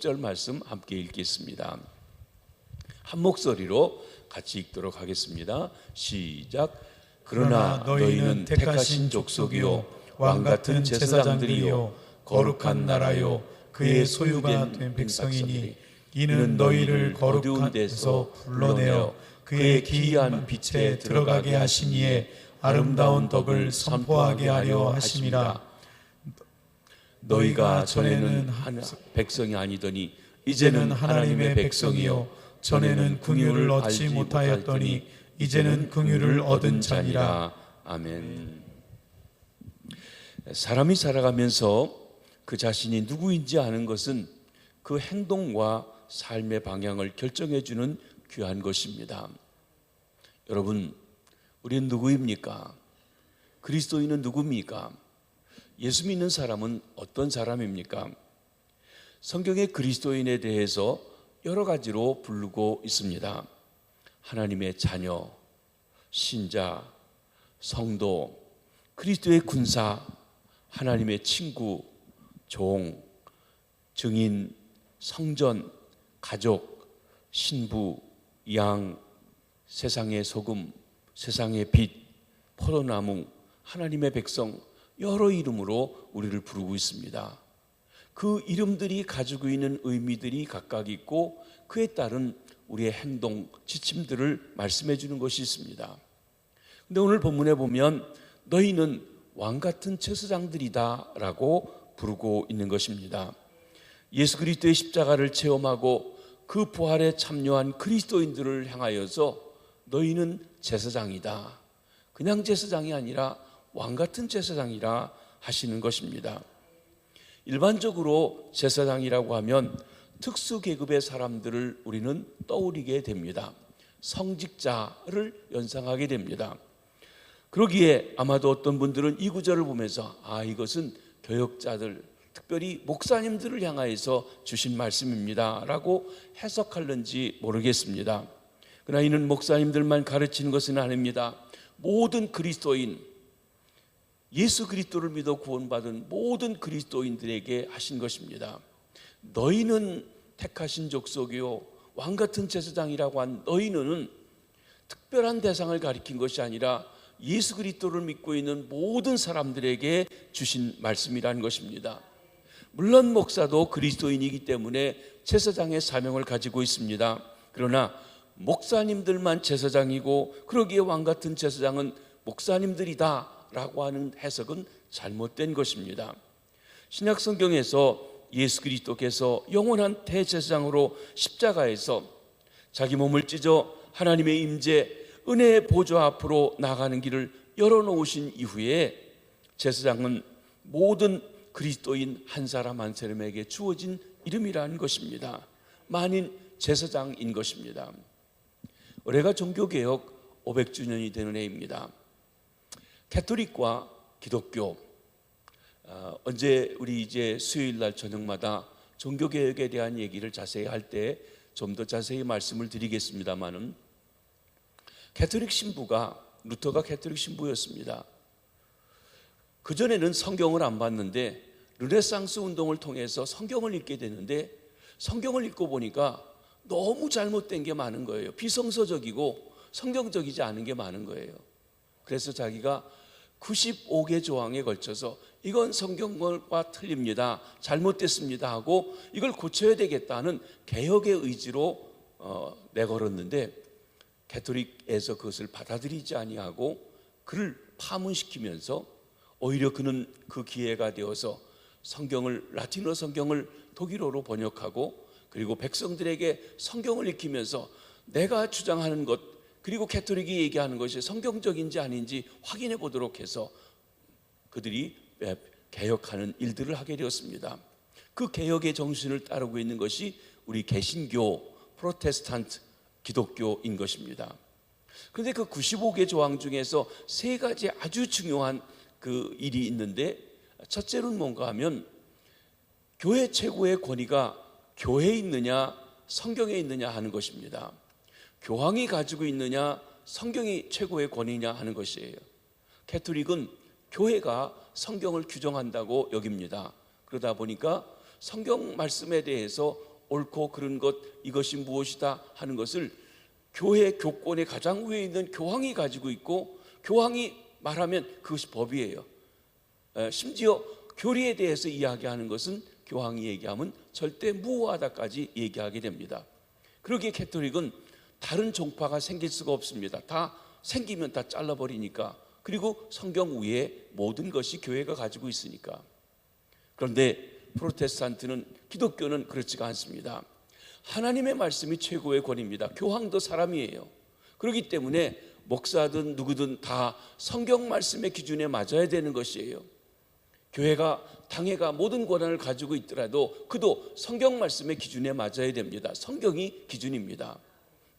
10절 말씀 함께 읽겠습니다. 한 목소리로 같이 읽도록 하겠습니다. 시작. 그러나 너희는 택하신 족속이요 왕같은 제사장들이요 거룩한 나라요 그의 소유가 된 백성이니 이는 너희를 거룩한 데서 불러내어 그의 기이한 빛에 들어가게 하신 이의 아름다운 덕을 선포하게 하려 하심이라. 너희가 전에는 백성이 아니더니 이제는 하나님의 백성이요 전에는 긍휼을 얻지 못하였더니 이제는 긍휼을 얻은 자니라. 아멘. 사람이 살아가면서 그 자신이 누구인지 아는 것은 그 행동과 삶의 방향을 결정해 주는 귀한 것입니다. 여러분, 우리는 누구입니까? 그리스도인은 누굽니까? 예수 믿는 사람은 어떤 사람입니까? 성경의 그리스도인에 대해서 여러 가지로 부르고 있습니다. 하나님의 자녀, 신자, 성도, 그리스도의 군사, 하나님의 친구, 종, 증인, 성전, 가족, 신부, 양, 세상의 소금, 세상의 빛, 포도나무, 하나님의 백성, 여러 이름으로 우리를 부르고 있습니다. 그 이름들이 가지고 있는 의미들이 각각 있고 그에 따른 우리의 행동, 지침들을 말씀해 주는 것이 있습니다. 근데 오늘 본문에 보면 너희는 왕같은 제사장들이다 라고 부르고 있는 것입니다. 예수 그리스도의 십자가를 체험하고 그 부활에 참여한 그리스도인들을 향하여서 너희는 제사장이다. 그냥 제사장이 아니라 왕같은 제사장이라 하시는 것입니다. 일반적으로 제사장이라고 하면 특수 계급의 사람들을 우리는 떠올리게 됩니다. 성직자를 연상하게 됩니다. 그러기에 아마도 어떤 분들은 이 구절을 보면서 이것은 교역자들, 특별히 목사님들을 향하여서 주신 말씀입니다 라고 해석할는지 모르겠습니다. 그러나 이는 목사님들만 가르치는 것은 아닙니다. 모든 그리스도인, 예수 그리스도를 믿어 구원받은 모든 그리스도인들에게 하신 것입니다. 너희는 택하신 족속이요 왕같은 제사장이라고 한 너희는 특별한 대상을 가리킨 것이 아니라 예수 그리스도를 믿고 있는 모든 사람들에게 주신 말씀이라는 것입니다. 물론 목사도 그리스도인이기 때문에 제사장의 사명을 가지고 있습니다. 그러나 목사님들만 제사장이고 그러기에 왕같은 제사장은 목사님들이다 라고 하는 해석은 잘못된 것입니다. 신약 성경에서 예수 그리스도께서 영원한 대제사장으로 십자가에서 자기 몸을 찢어 하나님의 임재 은혜의 보좌 앞으로 나가는 길을 열어놓으신 이후에 제사장은 모든 그리스도인 한 사람 한 사람에게 주어진 이름이라는 것입니다. 만인 제사장인 것입니다. 올해가 종교개혁 500주년이 되는 해입니다. 가톨릭과 기독교, 언제 우리 이제 수요일 날 저녁마다 종교개혁에 대한 얘기를 자세히 할 때 좀 더 자세히 말씀을 드리겠습니다만은 가톨릭 신부가 루터가 가톨릭 신부였습니다. 그전에는 성경을 안 봤는데 르네상스 운동을 통해서 성경을 읽게 됐는데 성경을 읽고 보니까 너무 잘못된 게 많은 거예요. 비성서적이고 성경적이지 않은 게 많은 거예요. 그래서 자기가 95개 조항에 걸쳐서 이건 성경과 틀립니다, 잘못됐습니다 하고 이걸 고쳐야 되겠다는 개혁의 의지로 내걸었는데 가톨릭에서 그것을 받아들이지 아니하고 그를 파문시키면서 오히려 그는 그 기회가 되어서 성경을, 라틴어 성경을 독일어로 번역하고 그리고 백성들에게 성경을 읽히면서 내가 주장하는 것 그리고 가톨릭이 얘기하는 것이 성경적인지 아닌지 확인해 보도록 해서 그들이 개혁하는 일들을 하게 되었습니다. 그 개혁의 정신을 따르고 있는 것이 우리 개신교, 프로테스탄트, 기독교인 것입니다. 그런데 그 95개 조항 중에서 세 가지 아주 중요한 그 일이 있는데 첫째로는 뭔가 하면 교회 최고의 권위가 교회에 있느냐 성경에 있느냐 하는 것입니다. 교황이 가지고 있느냐 성경이 최고의 권위냐 하는 것이에요. 가톨릭은 교회가 성경을 규정한다고 여깁니다. 그러다 보니까 성경 말씀에 대해서 옳고 그른 것, 이것이 무엇이다 하는 것을 교회 교권의 가장 위에 있는 교황이 가지고 있고, 교황이 말하면 그것이 법이에요. 심지어 교리에 대해서 이야기하는 것은 교황이 얘기하면 절대 무효하다까지 얘기하게 됩니다. 그러기에 캐톨릭은 다른 종파가 생길 수가 없습니다. 다 생기면 다 잘라버리니까. 그리고 성경 위에 모든 것이 교회가 가지고 있으니까. 그런데 프로테스탄트는, 기독교는 그렇지가 않습니다. 하나님의 말씀이 최고의 권위입니다. 교황도 사람이에요. 그렇기 때문에 목사든 누구든 다 성경 말씀의 기준에 맞아야 되는 것이에요. 교회가, 당회가 모든 권한을 가지고 있더라도 그도 성경 말씀의 기준에 맞아야 됩니다. 성경이 기준입니다.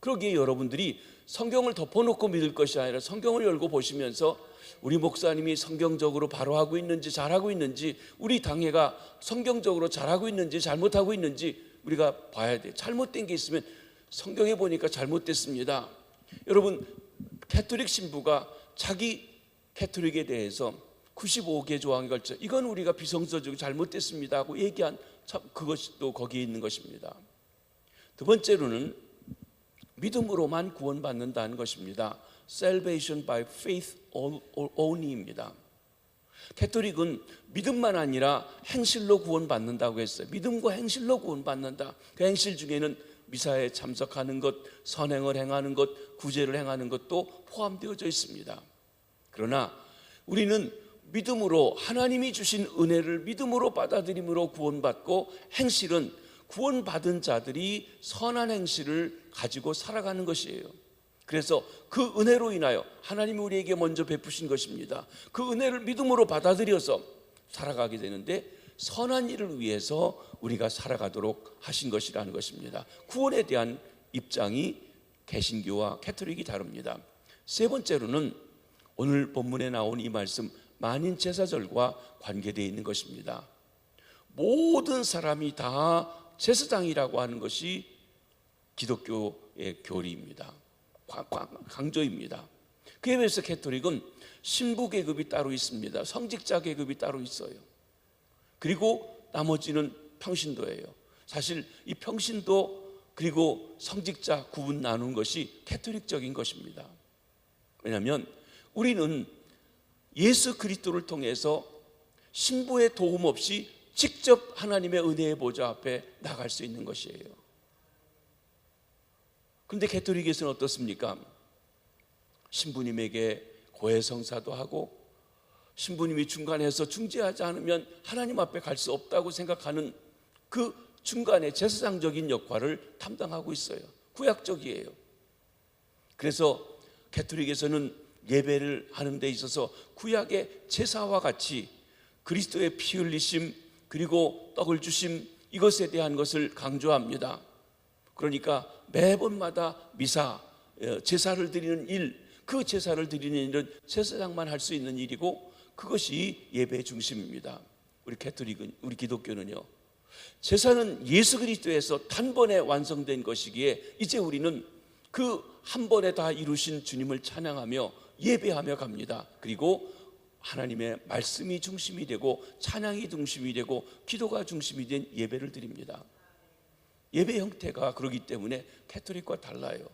그러기에 여러분들이 성경을 덮어놓고 믿을 것이 아니라 성경을 열고 보시면서 우리 목사님이 성경적으로 바로 하고 있는지, 잘하고 있는지, 우리 당회가 성경적으로 잘하고 있는지 잘못하고 있는지 우리가 봐야 돼요. 잘못된 게 있으면 성경에 보니까 잘못됐습니다. 여러분, 캐톨릭 신부가 자기 캐톨릭에 대해서 95개 조항에 걸쳐 이건 우리가 비성서적으로 잘못됐습니다 하고 얘기한, 그것이 또 거기에 있는 것입니다. 두 번째로는 믿음으로만 구원받는다는 것입니다. Salvation by faith only입니다. 캐톨릭은 믿음만 아니라 행실로 구원받는다고 했어요. 믿음과 행실로 구원받는다. 그 행실 중에는 미사에 참석하는 것, 선행을 행하는 것, 구제를 행하는 것도 포함되어져 있습니다. 그러나 우리는 믿음으로, 하나님이 주신 은혜를 믿음으로 받아들임으로 구원받고, 행실은 구원받은 자들이 선한 행실을 가지고 살아가는 것이에요. 그래서 그 은혜로 인하여 하나님이 우리에게 먼저 베푸신 것입니다. 그 은혜를 믿음으로 받아들여서 살아가게 되는데, 선한 일을 위해서 우리가 살아가도록 하신 것이라는 것입니다. 구원에 대한 입장이 개신교와 캐톨릭이 다릅니다. 세 번째로는 오늘 본문에 나온 이 말씀, 만인제사절과 관계되어 있는 것입니다. 모든 사람이 다 제사장이라고 하는 것이 기독교의 교리입니다. 강조입니다. 그에 비해서 캐톨릭은 신부 계급이 따로 있습니다. 성직자 계급이 따로 있어요. 그리고 나머지는 평신도예요. 사실 이 평신도 그리고 성직자 구분 나눈 것이 캐톨릭적인 것입니다. 왜냐하면 우리는 예수 그리스도를 통해서 신부의 도움 없이 직접 하나님의 은혜의 보좌 앞에 나갈 수 있는 것이에요. 그런데 캐톨릭에서는 어떻습니까? 신부님에게 고해성사도 하고, 신부님이 중간에서 중재하지 않으면 하나님 앞에 갈 수 없다고 생각하는 그 중간에 제사장적인 역할을 담당하고 있어요. 구약적이에요. 그래서 캐톨릭에서는 예배를 하는 데 있어서 구약의 제사와 같이 그리스도의 피 흘리심 그리고 떡을 주심, 이것에 대한 것을 강조합니다. 그러니까 매번마다 미사, 제사를 드리는 일, 그 제사를 드리는 일은 제사장만 할 수 있는 일이고, 그것이 예배의 중심입니다. 우리 캐톨릭은, 우리 기독교는요, 제사는 예수 그리스도에서 단번에 완성된 것이기에 이제 우리는 그 한 번에 다 이루신 주님을 찬양하며 예배하며 갑니다. 그리고 하나님의 말씀이 중심이 되고 찬양이 중심이 되고 기도가 중심이 된 예배를 드립니다. 예배 형태가 그렇기 때문에 캐톨릭과 달라요.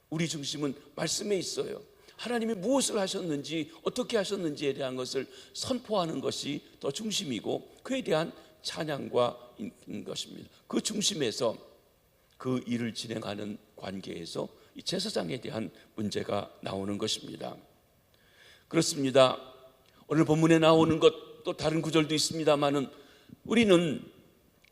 우리 중심은 말씀에 있어요. 하나님이 무엇을 하셨는지, 어떻게 하셨는지에 대한 것을 선포하는 것이 더 중심이고, 그에 대한 찬양과 있는 것입니다. 그 중심에서 그 일을 진행하는 관계에서 이 제사장에 대한 문제가 나오는 것입니다. 그렇습니다. 오늘 본문에 나오는 것, 또 다른 구절도 있습니다만은 우리는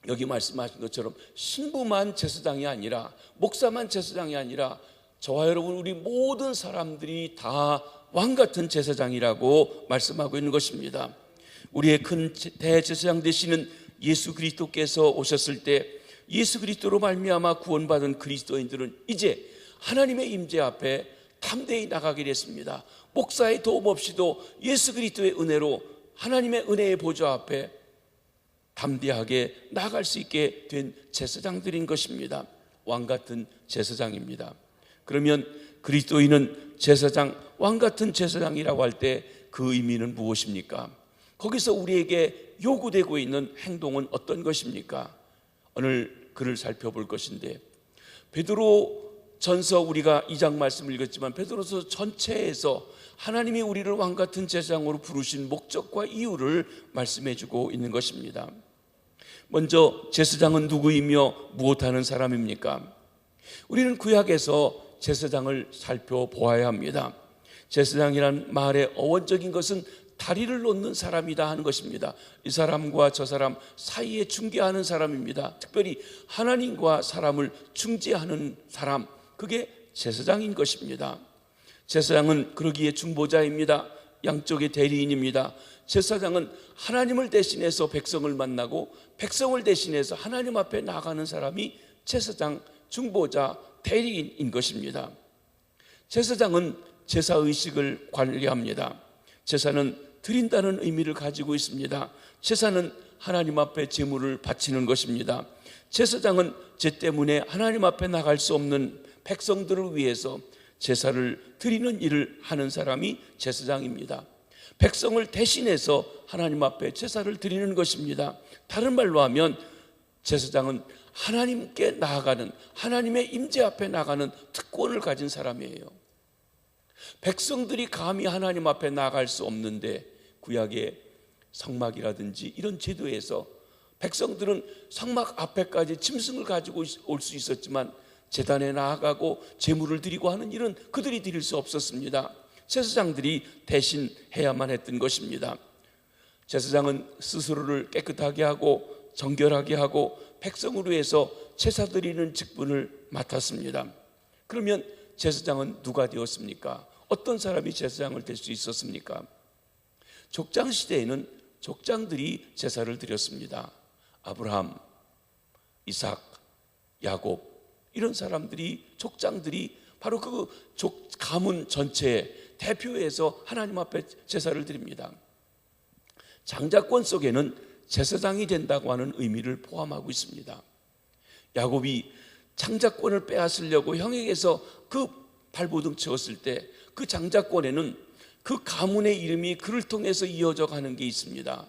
여기 말씀하신 것처럼 신부만 제사장이 아니라, 목사만 제사장이 아니라 저와 여러분, 우리 모든 사람들이 다 왕같은 제사장이라고 말씀하고 있는 것입니다. 우리의 큰 대제사장 되시는 예수 그리스도께서 오셨을 때 예수 그리스도로 말미암아 구원받은 그리스도인들은 이제 하나님의 임재 앞에 담대히 나가게 됐습니다. 목사의 도움 없이도 예수 그리스도의 은혜로 하나님의 은혜의 보좌 앞에 담대하게 나갈 수 있게 된 제사장들인 것입니다. 왕같은 제사장입니다. 그러면 그리스도인은 제사장, 왕같은 제사장이라고 할 때 그 의미는 무엇입니까? 거기서 우리에게 요구되고 있는 행동은 어떤 것입니까? 오늘 그를 살펴볼 것인데, 베드로 전서 우리가 2장 말씀을 읽었지만 베드로서 전체에서 하나님이 우리를 왕같은 제사장으로 부르신 목적과 이유를 말씀해 주고 있는 것입니다. 먼저 제사장은 누구이며 무엇하는 사람입니까? 우리는 구약에서 제사장을 살펴보아야 합니다. 제사장이란 말의 어원적인 것은 다리를 놓는 사람이다 하는 것입니다. 이 사람과 저 사람 사이에 중개하는 사람입니다. 특별히 하나님과 사람을 중재하는 사람, 그게 제사장인 것입니다. 제사장은 그러기에 중보자입니다. 양쪽의 대리인입니다. 제사장은 하나님을 대신해서 백성을 만나고 백성을 대신해서 하나님 앞에 나가는 사람이 제사장, 중보자, 대리인인 것입니다. 제사장은 제사의식을 관리합니다. 제사는 드린다는 의미를 가지고 있습니다. 제사는 하나님 앞에 제물을 바치는 것입니다. 제사장은 죄 때문에 하나님 앞에 나갈 수 없는 백성들을 위해서 제사를 드리는 일을 하는 사람이 제사장입니다. 백성을 대신해서 하나님 앞에 제사를 드리는 것입니다. 다른 말로 하면 제사장은 하나님께 나아가는, 하나님의 임재 앞에 나가는 특권을 가진 사람이에요. 백성들이 감히 하나님 앞에 나갈 수 없는데 구약의 성막이라든지 이런 제도에서 백성들은 성막 앞에까지 짐승을 가지고 올 수 있었지만 제단에 나아가고 제물을 드리고 하는 일은 그들이 드릴 수 없었습니다. 제사장들이 대신 해야만 했던 것입니다. 제사장은 스스로를 깨끗하게 하고 정결하게 하고 백성을 위해서 제사 드리는 직분을 맡았습니다. 그러면 제사장은 누가 되었습니까? 어떤 사람이 제사장을 될 수 있었습니까? 족장 시대에는 족장들이 제사를 드렸습니다. 아브라함, 이삭, 야곱, 이런 사람들이, 족장들이 바로 그 가문 전체에 대표해서 하나님 앞에 제사를 드립니다. 장자권 속에는 제사장이 된다고 하는 의미를 포함하고 있습니다. 야곱이 장자권을 빼앗으려고 형에게서 그 발버둥 치었을 때 그 장자권에는 그 가문의 이름이 그를 통해서 이어져 가는 게 있습니다.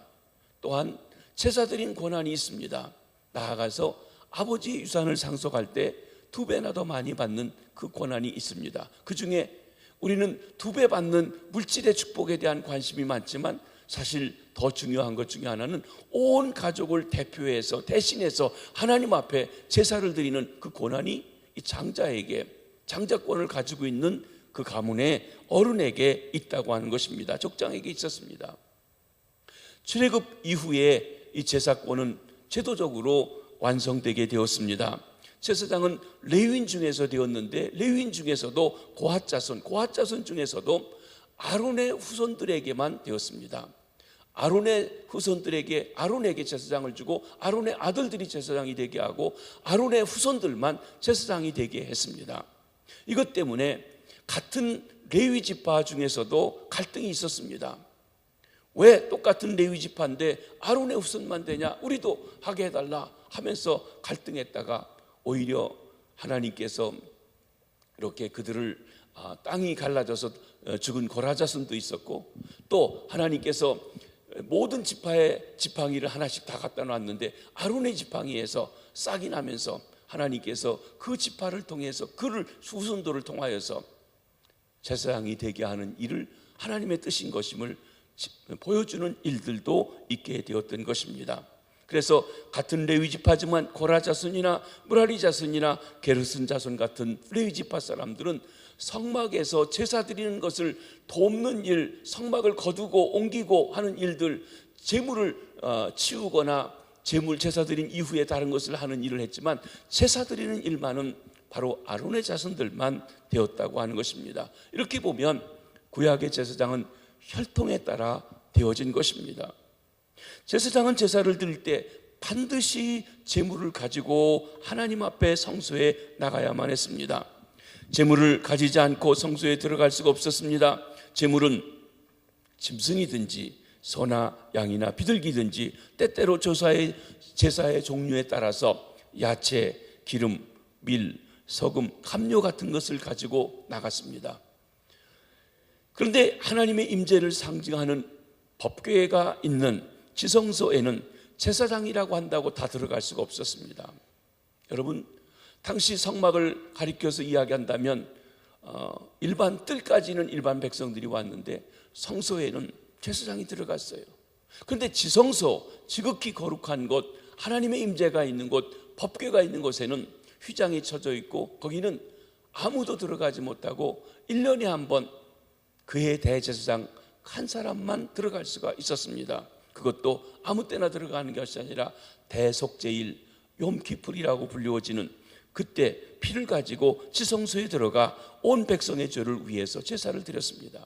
또한 제사 드린 권한이 있습니다. 나아가서 아버지의 유산을 상속할 때 2배나 더 많이 받는 그 권한이 있습니다. 그 중에 우리는 2배 받는 물질의 축복에 대한 관심이 많지만 사실 더 중요한 것 중에 하나는 온 가족을 대표해서 대신해서 하나님 앞에 제사를 드리는 그 권한이 이 장자에게, 장자권을 가지고 있는 그 가문의 어른에게 있다고 하는 것입니다. 족장에게 있었습니다. 출애굽 이후에 이 제사권은 제도적으로 완성되게 되었습니다. 제사장은 레위인 중에서 되었는데 레위인 중에서도 고핫 자손 중에서도 아론의 후손들에게만 되었습니다. 아론의 후손들에게, 아론에게 제사장을 주고 아론의 아들들이 제사장이 되게 하고 아론의 후손들만 제사장이 되게 했습니다. 이것 때문에 같은 레위 지파 중에서도 갈등이 있었습니다. 왜 똑같은 레위 지파인데 아론의 후손만 되냐, 우리도 하게 해달라 하면서 갈등했다가 오히려 하나님께서 이렇게 그들을 땅이 갈라져서 죽은 고라 자손도 있었고, 또 하나님께서 모든 지파의 지팡이를 하나씩 다 갖다 놨는데 아론의 지팡이에서 싹이 나면서 하나님께서 그 지파를 통해서 그를 후손들을 통하여서 제사장이 되게 하는 일을 하나님의 뜻인 것임을 보여주는 일들도 있게 되었던 것입니다. 그래서 같은 레위 지파지만 고라 자손이나 무라리 자손이나 게르슨 자손 같은 레위 지파 사람들은 성막에서 제사 드리는 것을 돕는 일, 성막을 거두고 옮기고 하는 일들, 제물을 치우거나 제물 제사 드린 이후에 다른 것을 하는 일을 했지만 제사 드리는 일만은 바로 아론의 자손들만 되었다고 하는 것입니다. 이렇게 보면 구약의 제사장은 혈통에 따라 되어진 것입니다. 제사장은 제사를 드릴 때 반드시 제물을 가지고 하나님 앞에 성소에 나가야만 했습니다. 제물을 가지지 않고 성소에 들어갈 수가 없었습니다. 제물은 짐승이든지 소나 양이나 비둘기든지 때때로 제사의 종류에 따라서 야채, 기름, 밀, 소금, 감료 같은 것을 가지고 나갔습니다. 그런데 하나님의 임재를 상징하는 법궤가 있는 지성소에는 제사장이라고 한다고 다 들어갈 수가 없었습니다. 여러분, 당시 성막을 가리켜서 이야기한다면 일반 뜰까지는 일반 백성들이 왔는데 성소에는 제사장이 들어갔어요. 그런데 지성소, 지극히 거룩한 곳, 하나님의 임재가 있는 곳, 법궤가 있는 곳에는 휘장이 쳐져 있고 거기는 아무도 들어가지 못하고 1년에 한 번 그의 대제사장 한 사람만 들어갈 수가 있었습니다. 그것도 아무 때나 들어가는 것이 아니라 대속제일, 욤키풀이라고 불리워지는 그때 피를 가지고 지성소에 들어가 온 백성의 죄를 위해서 제사를 드렸습니다.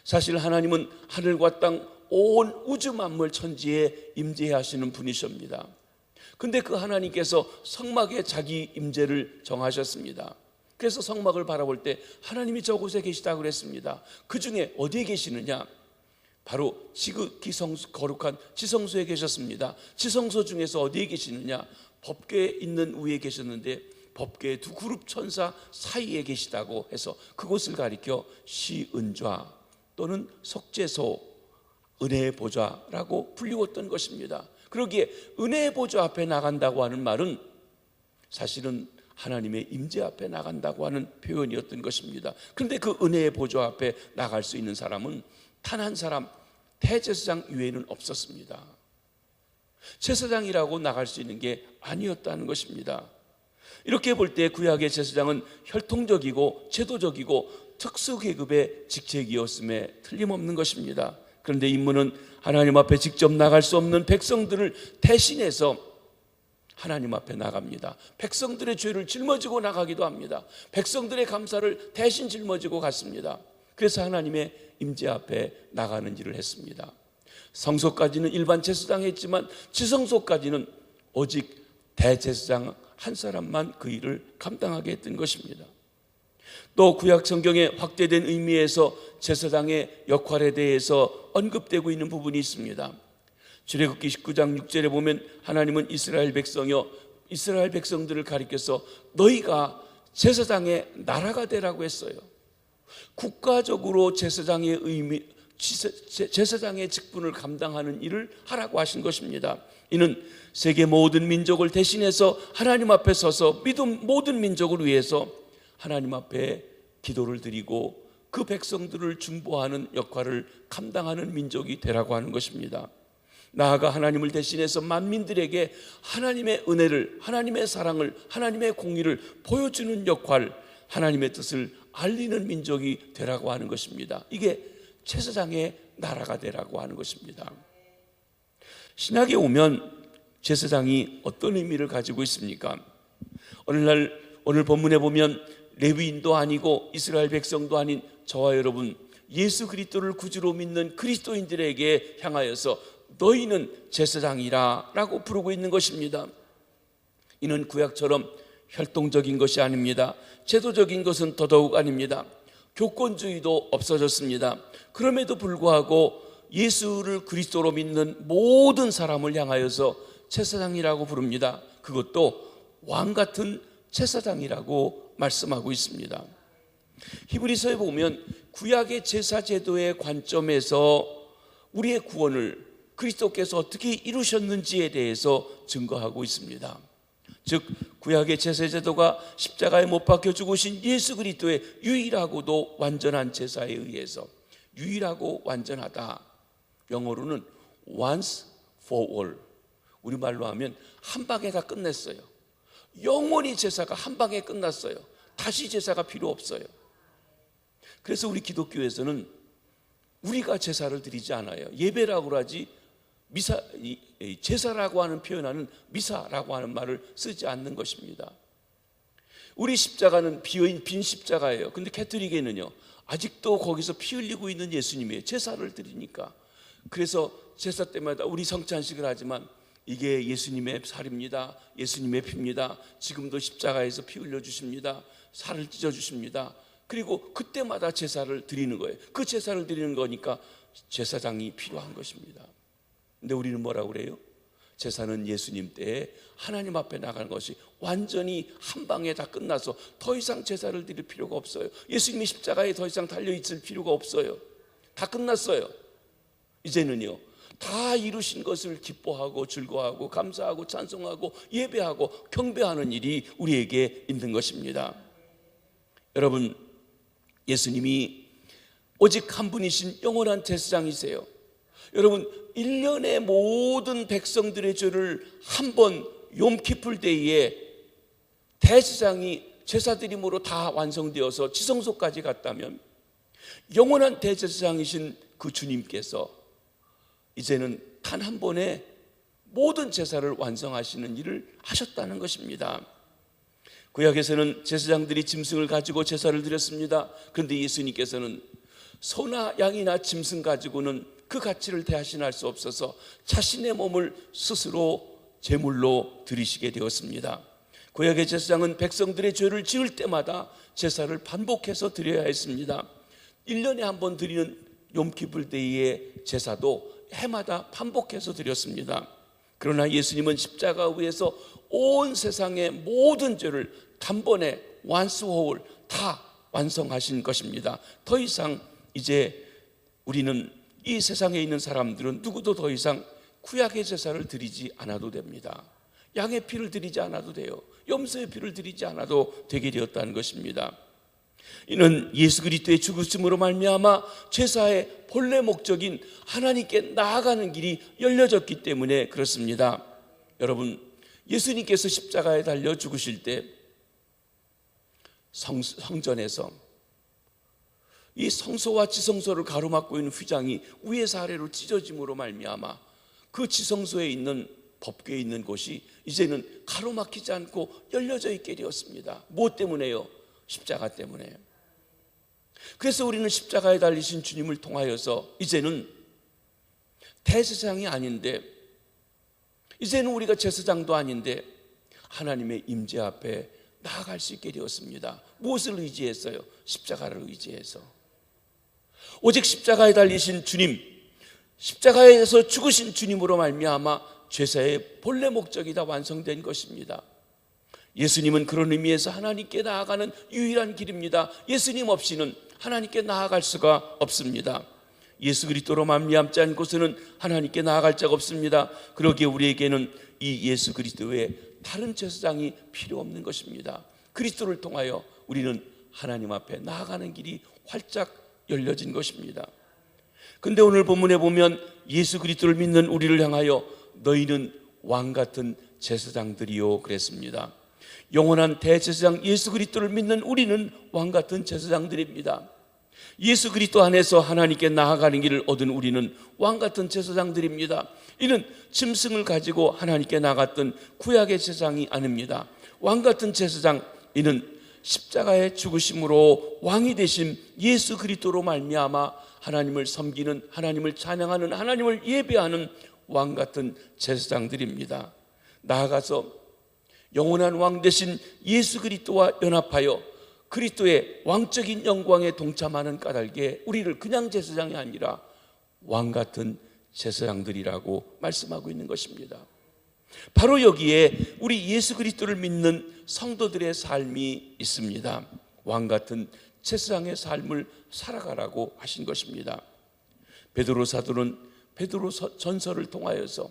사실 하나님은 하늘과 땅, 온 우주 만물 천지에 임재하시는 분이십니다. 근데 그 하나님께서 성막에 자기 임재를 정하셨습니다. 그래서 성막을 바라볼 때 하나님이 저곳에 계시다고 그랬습니다. 그 중에 어디에 계시느냐? 바로 지극히 거룩한 지성소에 계셨습니다. 지성소 중에서 어디에 계시느냐? 법궤에 있는 위에 계셨는데 법궤의 두 그룹 천사 사이에 계시다고 해서 그곳을 가리켜 시은좌 또는 속죄소, 은혜의 보좌라고 불리웠던 것입니다. 그러기에 은혜의 보좌 앞에 나간다고 하는 말은 사실은 하나님의 임재 앞에 나간다고 하는 표현이었던 것입니다. 그런데 그 은혜의 보좌 앞에 나갈 수 있는 사람은 단 한 사람, 대제사장 이외에는 없었습니다. 제사장이라고 나갈 수 있는 게 아니었다는 것입니다. 이렇게 볼 때 구약의 제사장은 혈통적이고 제도적이고 특수계급의 직책이었음에 틀림없는 것입니다. 그런데 임무는 하나님 앞에 직접 나갈 수 없는 백성들을 대신해서 하나님 앞에 나갑니다. 백성들의 죄를 짊어지고 나가기도 합니다. 백성들의 감사를 대신 짊어지고 갔습니다. 그래서 하나님의 임재 앞에 나가는 일을 했습니다. 성소까지는 일반 제사장이 했지만 지성소까지는 오직 대제사장 한 사람만 그 일을 감당하게 했던 것입니다. 또 구약 성경의 확대된 의미에서 제사장의 역할에 대해서 언급되고 있는 부분이 있습니다. 출애굽기 19장 6절에 보면 하나님은 이스라엘 백성이여 이스라엘 백성들을 가리켜서 너희가 제사장의 나라가 되라고 했어요. 국가적으로 제사장의 의미, 제사장의 직분을 감당하는 일을 하라고 하신 것입니다. 이는 세계 모든 민족을 대신해서 하나님 앞에 서서 믿음 모든 민족을 위해서 하나님 앞에 기도를 드리고 그 백성들을 중보하는 역할을 감당하는 민족이 되라고 하는 것입니다. 나아가 하나님을 대신해서 만민들에게 하나님의 은혜를, 하나님의 사랑을, 하나님의 공의를 보여주는 역할, 하나님의 뜻을 알리는 민족이 되라고 하는 것입니다. 이게 제사장의 나라가 되라고 하는 것입니다. 신약에 오면 제사장이 어떤 의미를 가지고 있습니까? 오늘 본문에 보면 레위인도 아니고 이스라엘 백성도 아닌 저와 여러분, 예수 그리스도를 구주로 믿는 그리스도인들에게 향하여서 너희는 제사장이라 라고 부르고 있는 것입니다. 이는 구약처럼 혈통적인 것이 아닙니다. 제도적인 것은 더더욱 아닙니다. 교권주의도 없어졌습니다. 그럼에도 불구하고 예수를 그리스도로 믿는 모든 사람을 향하여서 제사장이라고 부릅니다. 그것도 왕 같은 제사장이라고 말씀하고 있습니다. 히브리서에 보면 구약의 제사 제도의 관점에서 우리의 구원을 그리스도께서 어떻게 이루셨는지에 대해서 증거하고 있습니다. 즉 구약의 제사 제도가 십자가에 못 박혀 죽으신 예수 그리스도의 유일하고도 완전한 제사에 의해서 유일하고 완전하다. 영어로는 once for all. 우리말로 하면 한 방에 다 끝냈어요. 영원히 제사가 한 방에 끝났어요. 다시 제사가 필요 없어요. 그래서 우리 기독교에서는 우리가 제사를 드리지 않아요. 예배라고 하지 미사, 제사라고 하는 표현하는 미사라고 하는 말을 쓰지 않는 것입니다. 우리 십자가는 빈 십자가예요. 근데 캐톨릭에는요 아직도 거기서 피 흘리고 있는 예수님이에요. 제사를 드리니까. 그래서 제사 때마다 우리 성찬식을 하지만 이게 예수님의 살입니다. 예수님의 피입니다. 지금도 십자가에서 피 흘려주십니다. 살을 찢어주십니다. 그리고 그때마다 제사를 드리는 거예요. 그 제사를 드리는 거니까 제사장이 필요한 것입니다. 근데 우리는 뭐라고 그래요? 제사는 예수님 때에 하나님 앞에 나가는 것이 완전히 한 방에 다 끝나서 더 이상 제사를 드릴 필요가 없어요. 예수님이 십자가에 더 이상 달려있을 필요가 없어요. 다 끝났어요. 이제는요 다 이루신 것을 기뻐하고 즐거워하고 감사하고 찬송하고 예배하고 경배하는 일이 우리에게 있는 것입니다. 여러분, 예수님이 오직 한 분이신 영원한 제사장이세요. 여러분, 1년의 모든 백성들의 죄를 한 번 욤키풀 데이에 대제사장이 제사드림으로 다 완성되어서 지성소까지 갔다면, 영원한 대제사장이신 그 주님께서 이제는 단 한 번에 모든 제사를 완성하시는 일을 하셨다는 것입니다. 구약에서는 제사장들이 짐승을 가지고 제사를 드렸습니다. 그런데 예수님께서는 소나 양이나 짐승 가지고는 그 가치를 대하신할 수 없어서 자신의 몸을 스스로 제물로 드리시게 되었습니다. 구약의 제사장은 백성들의 죄를 지을 때마다 제사를 반복해서 드려야 했습니다. 1년에 한 번 드리는 욤키불 데이의 제사도 해마다 반복해서 드렸습니다. 그러나 예수님은 십자가 위에서 온 세상의 모든 죄를 단번에 완수호흡 다 완성하신 것입니다. 더 이상 이제 우리는, 이 세상에 있는 사람들은 누구도 더 이상 구약의 제사를 드리지 않아도 됩니다. 양의 피를 드리지 않아도 돼요. 염소의 피를 드리지 않아도 되게 되었다는 것입니다. 이는 예수 그리스도의 죽으심으로 말미암아 제사의 본래 목적인 하나님께 나아가는 길이 열려졌기 때문에 그렇습니다. 여러분, 예수님께서 십자가에 달려 죽으실 때 성전에서 이 성소와 지성소를 가로막고 있는 휘장이 위에서 아래로 찢어짐으로 말미암아 그 지성소에 있는 법궤에 있는 곳이 이제는 가로막히지 않고 열려져 있게 되었습니다. 무엇 때문에요? 십자가 때문에. 그래서 우리는 십자가에 달리신 주님을 통하여서 이제는 대제사장이 아닌데, 이제는 우리가 제사장도 아닌데 하나님의 임재 앞에 나아갈 수 있게 되었습니다. 무엇을 의지했어요? 십자가를 의지해서. 오직 십자가에 달리신 주님, 십자가에서 죽으신 주님으로 말미암아 제사의 본래 목적이 다 완성된 것입니다. 예수님은 그런 의미에서 하나님께 나아가는 유일한 길입니다. 예수님 없이는 하나님께 나아갈 수가 없습니다. 예수 그리스도로 말미암지 않고서는 하나님께 나아갈 자가 없습니다. 그러기에 우리에게는 이 예수 그리스도 외에 다른 제사장이 필요 없는 것입니다. 그리스도를 통하여 우리는 하나님 앞에 나아가는 길이 활짝 열려진 것입니다. 근데 오늘 본문에 보면 예수 그리스도를 믿는 우리를 향하여 너희는 왕같은 제사장들이요 그랬습니다. 영원한 대제사장 예수 그리스도를 믿는 우리는 왕같은 제사장들입니다. 예수 그리스도 안에서 하나님께 나아가는 길을 얻은 우리는 왕같은 제사장들입니다. 이는 짐승을 가지고 하나님께 나갔던 구약의 제사장이 아닙니다. 왕같은 제사장, 이는 십자가의 죽으심으로 왕이 되신 예수 그리스도로 말미암아 하나님을 섬기는, 하나님을 찬양하는, 하나님을 예배하는 왕같은 제사장들입니다. 나아가서 영원한 왕 되신 예수 그리스도와 연합하여 그리스도의 왕적인 영광에 동참하는 까닭에 우리를 그냥 제사장이 아니라 왕같은 제사장들이라고 말씀하고 있는 것입니다. 바로 여기에 우리 예수 그리스도를 믿는 성도들의 삶이 있습니다. 왕같은 제사장의 삶을 살아가라고 하신 것입니다. 베드로 사도는 베드로 전서를 통하여서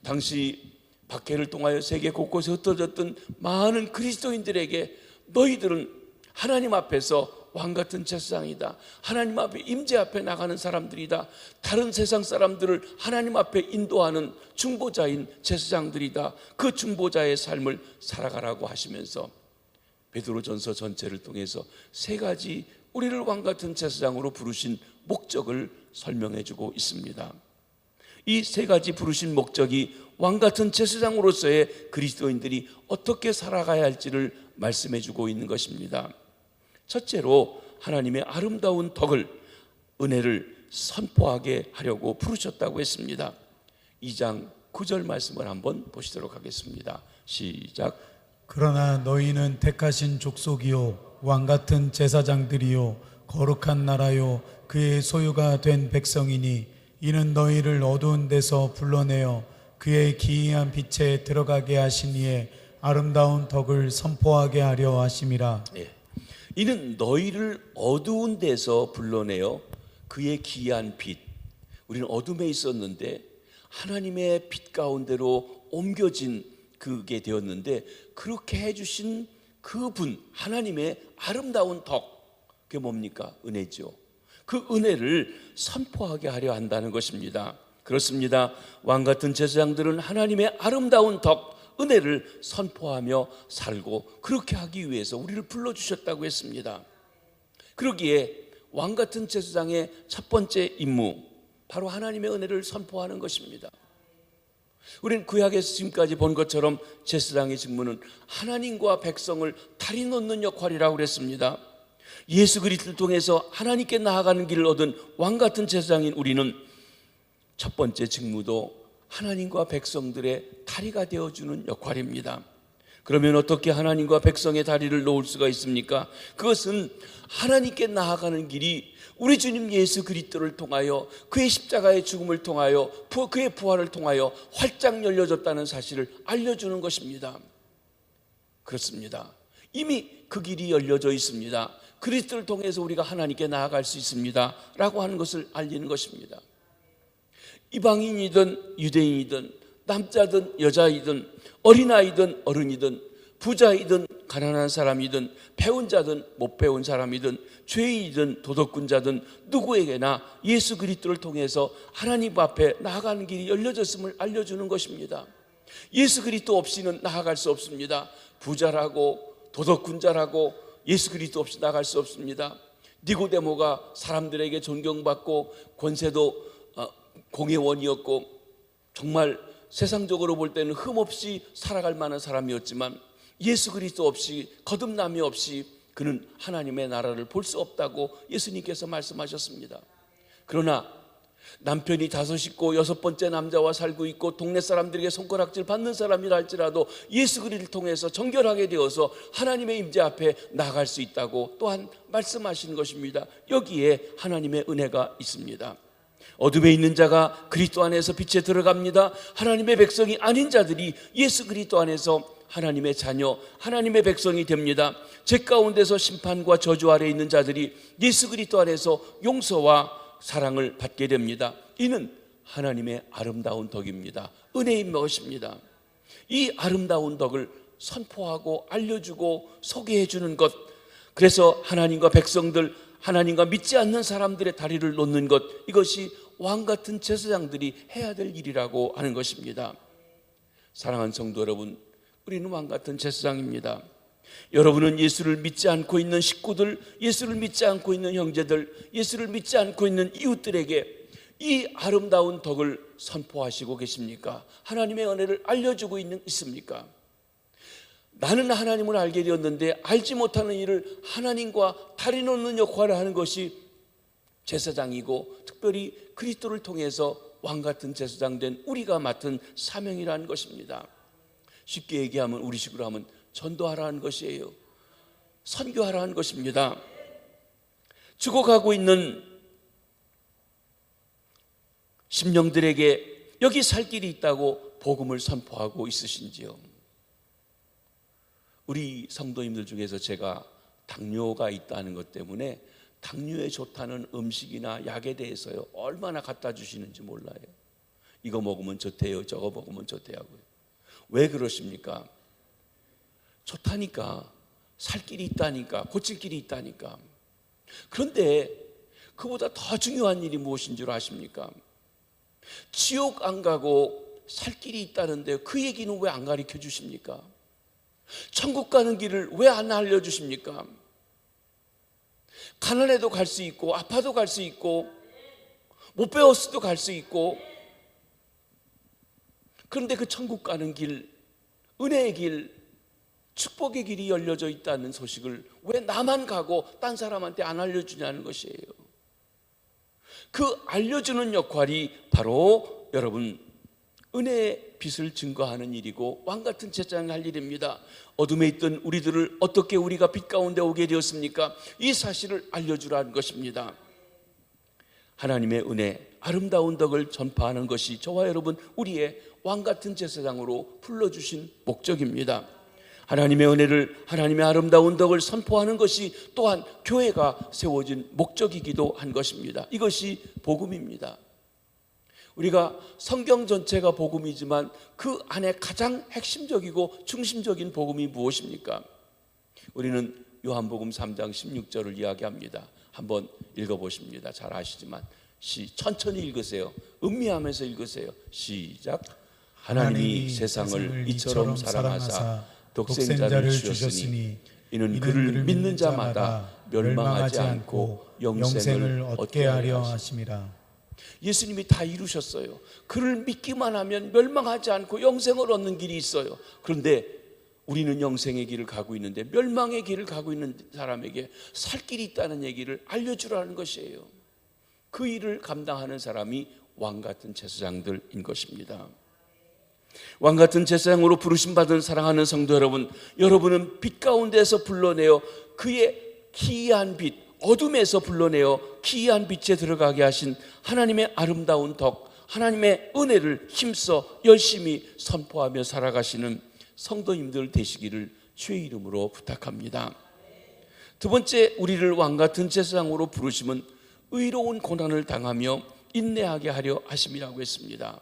당시 박해를 통하여 세계 곳곳에 흩어졌던 많은 그리스도인들에게 너희들은 하나님 앞에서 왕같은 제사장이다. 하나님 앞에 임재 앞에 나가는 사람들이다. 다른 세상 사람들을 하나님 앞에 인도하는 중보자인 제사장들이다. 그 중보자의 삶을 살아가라고 하시면서 베드로전서 전체를 통해서 세 가지 우리를 왕같은 제사장으로 부르신 목적을 설명해 주고 있습니다. 이 세 가지 부르신 목적이 왕같은 제사장으로서의 그리스도인들이 어떻게 살아가야 할지를 말씀해 주고 있는 것입니다. 첫째로 하나님의 아름다운 덕을, 은혜를 선포하게 하려고 부르셨다고 했습니다. 2장 9절 말씀을 한번 보시도록 하겠습니다. 시작. 그러나 너희는 택하신 족속이요 왕같은 제사장들이요 거룩한 나라요 그의 소유가 된 백성이니 이는 너희를 어두운 데서 불러내어 그의 기이한 빛에 들어가게 하신 이의 아름다운 덕을 선포하게 하려 하심이라. 네. 이는 너희를 어두운 데서 불러내어 그의 기이한 빛, 우리는 어둠에 있었는데 하나님의 빛 가운데로 옮겨진 그게 되었는데, 그렇게 해주신 그분 하나님의 아름다운 덕, 그게 뭡니까? 은혜죠. 그 은혜를 선포하게 하려 한다는 것입니다. 그렇습니다. 왕같은 제사장들은 하나님의 아름다운 덕, 은혜를 선포하며 살고, 그렇게 하기 위해서 우리를 불러주셨다고 했습니다. 그러기에 왕같은 제사장의 첫 번째 임무, 바로 하나님의 은혜를 선포하는 것입니다. 우리는 구약에서 지금까지 본 것처럼 제사장의 직무는 하나님과 백성을 다리 놓는 역할이라고 그랬습니다. 예수 그리스도를 통해서 하나님께 나아가는 길을 얻은 왕같은 제사장인 우리는 첫 번째 직무도 하나님과 백성들의 다리가 되어주는 역할입니다. 그러면 어떻게 하나님과 백성의 다리를 놓을 수가 있습니까? 그것은 하나님께 나아가는 길이 우리 주님 예수 그리스도를 통하여, 그의 십자가의 죽음을 통하여, 그의 부활을 통하여 활짝 열려졌다는 사실을 알려주는 것입니다. 그렇습니다. 이미 그 길이 열려져 있습니다. 그리스도를 통해서 우리가 하나님께 나아갈 수 있습니다 라고 하는 것을 알리는 것입니다. 이방인이든 유대인이든 남자든 여자이든 어린아이든 어른이든 부자이든 가난한 사람이든 배운 자든 못 배운 사람이든 죄인이든 도덕군자든 누구에게나 예수 그리스도를 통해서 하나님 앞에 나아가는 길이 열려졌음을 알려주는 것입니다. 예수 그리스도 없이는 나아갈 수 없습니다. 부자라고 도덕군자라고 예수 그리스도 없이 나아갈 수 없습니다. 니고데모가 사람들에게 존경받고 권세도 공회원이었고 정말 세상적으로 볼 때는 흠없이 살아갈 만한 사람이었지만 예수 그리스도 없이, 거듭남이 없이 그는 하나님의 나라를 볼 수 없다고 예수님께서 말씀하셨습니다. 그러나 남편이 5 있고 6번째 남자와 살고 있고 동네 사람들에게 손가락질 받는 사람이라 할지라도 예수 그리스도를 통해서 정결하게 되어서 하나님의 임재 앞에 나아갈 수 있다고 또한 말씀하시는 것입니다. 여기에 하나님의 은혜가 있습니다. 어둠에 있는 자가 그리스도 안에서 빛에 들어갑니다. 하나님의 백성이 아닌 자들이 예수 그리스도 안에서 하나님의 자녀, 하나님의 백성이 됩니다. 죄 가운데서 심판과 저주 아래 있는 자들이 예수 그리스도 안에서 용서와 사랑을 받게 됩니다. 이는 하나님의 아름다운 덕입니다. 은혜인 것입니다. 이 아름다운 덕을 선포하고 알려주고 소개해 주는 것, 그래서 하나님과 백성들, 하나님과 믿지 않는 사람들의 다리를 놓는 것, 이것이 왕같은 제사장들이 해야 될 일이라고 하는 것입니다. 사랑하는 성도 여러분, 우리는 왕같은 제사장입니다. 여러분은 예수를 믿지 않고 있는 식구들, 예수를 믿지 않고 있는 형제들, 예수를 믿지 않고 있는 이웃들에게 이 아름다운 덕을 선포하시고 계십니까? 하나님의 은혜를 알려주고 있습니까? 나는 하나님을 알게 되었는데 알지 못하는 일을 하나님과 다리 놓는 역할을 하는 것이 제사장이고, 특별히 그리스도를 통해서 왕같은 제사장 된 우리가 맡은 사명이라는 것입니다. 쉽게 얘기하면, 우리식으로 하면 전도하라는 것이에요. 선교하라는 것입니다. 죽어가고 있는 심령들에게 여기 살 길이 있다고 복음을 선포하고 있으신지요? 우리 성도님들 중에서 제가 당뇨가 있다는 것 때문에 당뇨에 좋다는 음식이나 약에 대해서요 얼마나 갖다 주시는지 몰라요. 이거 먹으면 좋대요, 저거 먹으면 좋대요고요. 왜 그러십니까? 좋다니까, 살 길이 있다니까, 고칠 길이 있다니까. 그런데 그보다 더 중요한 일이 무엇인 줄 아십니까? 지옥 안 가고 살 길이 있다는데 그 얘기는 왜 안 가르쳐 주십니까? 천국 가는 길을 왜 안 알려주십니까? 가난해도 갈 수 있고, 아파도 갈 수 있고, 못 배웠어도 갈 수 있고, 그런데 그 천국 가는 길, 은혜의 길, 축복의 길이 열려져 있다는 소식을 왜 나만 가고 딴 사람한테 안 알려주냐는 것이에요. 그 알려주는 역할이 바로 여러분 은혜의 빛을 증거하는 일이고 왕같은 제사장이 할 일입니다. 어둠에 있던 우리들을 어떻게 우리가 빛 가운데 오게 되었습니까? 이 사실을 알려주라는 것입니다. 하나님의 은혜, 아름다운 덕을 전파하는 것이 저와 여러분 우리의 왕같은 제사장으로 불러주신 목적입니다. 하나님의 은혜를, 하나님의 아름다운 덕을 선포하는 것이 또한 교회가 세워진 목적이기도 한 것입니다. 이것이 복음입니다. 우리가 성경 전체가 복음이지만 그 안에 가장 핵심적이고 중심적인 복음이 무엇입니까? 우리는 요한복음 3장 16절을 이야기합니다. 한번 읽어보십니다. 잘 아시지만 천천히 읽으세요. 음미하면서 읽으세요. 시작. 하나님이 세상을 이처럼 사랑하사 독생자를 주셨으니 이는 그를 믿는 자마다 멸망하지 않고 영생을 얻게 하려 하심이라. 예수님이 다 이루셨어요. 그를 믿기만 하면 멸망하지 않고 영생을 얻는 길이 있어요. 그런데 우리는 영생의 길을 가고 있는데 멸망의 길을 가고 있는 사람에게 살 길이 있다는 얘기를 알려주라는 것이에요. 그 일을 감당하는 사람이 왕같은 제사장들인 것입니다. 왕같은 제사장으로 부르심받은 사랑하는 성도 여러분, 여러분은 빛 가운데서 불러내어 그의 기이한 빛, 어둠에서 불러내어 기이한 빛에 들어가게 하신 하나님의 아름다운 덕, 하나님의 은혜를 힘써 열심히 선포하며 살아가시는 성도님들 되시기를 주의 이름으로 부탁합니다. 두 번째, 우리를 왕같은 제사장으로 부르심은 의로운 고난을 당하며 인내하게 하려 하심이라고 했습니다.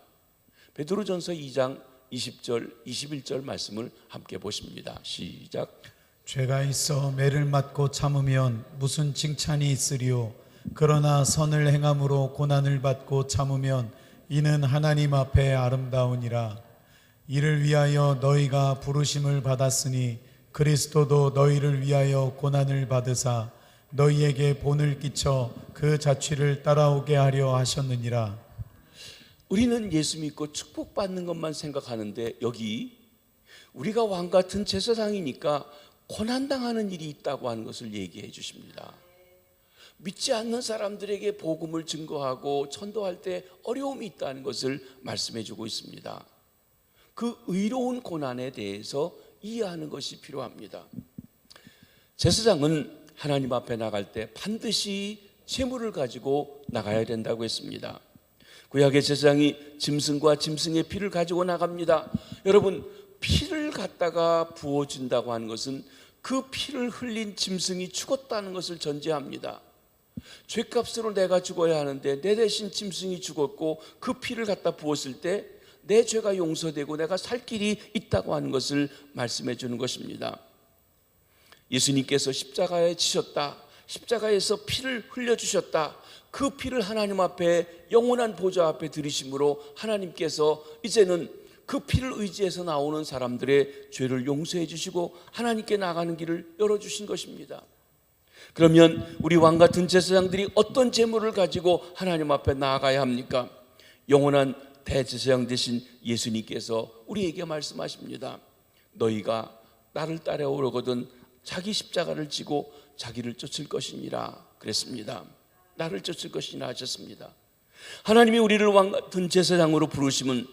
베드로전서 2장 20절 21절 말씀을 함께 보십니다. 시작. 죄가 있어 매를 맞고 참으면 무슨 칭찬이 있으리요. 그러나 선을 행함으로 고난을 받고 참으면 이는 하나님 앞에 아름다우니라. 이를 위하여 너희가 부르심을 받았으니 그리스도도 너희를 위하여 고난을 받으사 너희에게 본을 끼쳐 그 자취를 따라오게 하려 하셨느니라. 우리는 예수 믿고 축복받는 것만 생각하는데 여기 우리가 왕같은 제사장이니까 고난당하는 일이 있다고 하는 것을 얘기해 주십니다. 믿지 않는 사람들에게 복음을 증거하고 전도할 때 어려움이 있다는 것을 말씀해 주고 있습니다. 그 의로운 고난에 대해서 이해하는 것이 필요합니다. 제사장은 하나님 앞에 나갈 때 반드시 제물을 가지고 나가야 된다고 했습니다. 구약의 제사장이 짐승과 짐승의 피를 가지고 나갑니다. 여러분, 피를 갖다가 부어준다고 하는 것은 그 피를 흘린 짐승이 죽었다는 것을 전제합니다. 죄값으로 내가 죽어야 하는데 내 대신 짐승이 죽었고 그 피를 갖다 부었을 때 내 죄가 용서되고 내가 살 길이 있다고 하는 것을 말씀해 주는 것입니다. 예수님께서 십자가에 지셨다, 십자가에서 피를 흘려주셨다, 그 피를 하나님 앞에 영원한 보좌 앞에 들이심으로 하나님께서 이제는 그 피를 의지해서 나오는 사람들의 죄를 용서해 주시고 하나님께 나가는 길을 열어주신 것입니다. 그러면 우리 왕같은 제사장들이 어떤 제물을 가지고 하나님 앞에 나아가야 합니까? 영원한 대제사장 되신 예수님께서 우리에게 말씀하십니다. 너희가 나를 따라오려거든 자기 십자가를 지고 자기를 쫓을 것이니라 그랬습니다. 나를 쫓을 것이니라 하셨습니다. 하나님이 우리를 왕같은 제사장으로 부르심은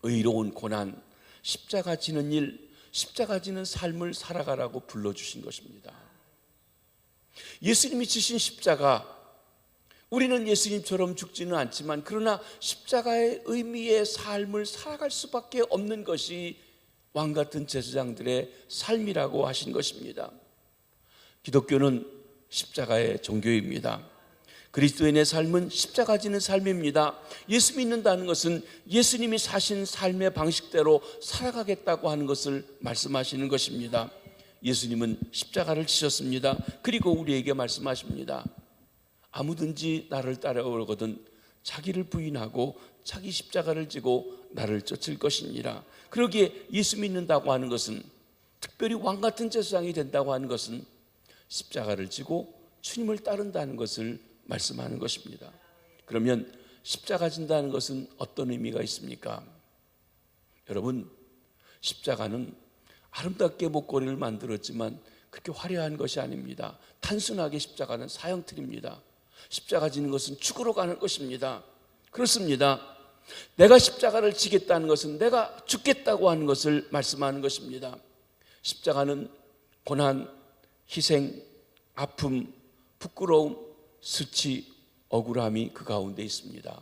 의로운 고난, 십자가 지는 일, 십자가 지는 삶을 살아가라고 불러주신 것입니다. 예수님이 지신 십자가, 우리는 예수님처럼 죽지는 않지만 그러나 십자가의 의미의 삶을 살아갈 수밖에 없는 것이 왕같은 제사장들의 삶이라고 하신 것입니다. 기독교는 십자가의 종교입니다. 그리스도인의 삶은 십자가 지는 삶입니다. 예수 믿는다는 것은 예수님이 사신 삶의 방식대로 살아가겠다고 하는 것을 말씀하시는 것입니다. 예수님은 십자가를 지셨습니다. 그리고 우리에게 말씀하십니다. 아무든지 나를 따라오거든 자기를 부인하고 자기 십자가를 지고 나를 쫓을 것이니라. 그러기에 예수 믿는다고 하는 것은, 특별히 왕같은 제사장이 된다고 하는 것은 십자가를 지고 주님을 따른다는 것을 말씀하는 것입니다. 그러면 십자가 진다는 것은 어떤 의미가 있습니까? 여러분, 십자가는 아름답게 목걸이를 만들었지만 그렇게 화려한 것이 아닙니다. 단순하게 십자가는 사형틀입니다. 십자가 지는 것은 죽으러 가는 것입니다. 그렇습니다. 내가 십자가를 지겠다는 것은 내가 죽겠다고 하는 것을 말씀하는 것입니다. 십자가는 고난, 희생, 아픔, 부끄러움, 수치, 억울함이 그 가운데 있습니다.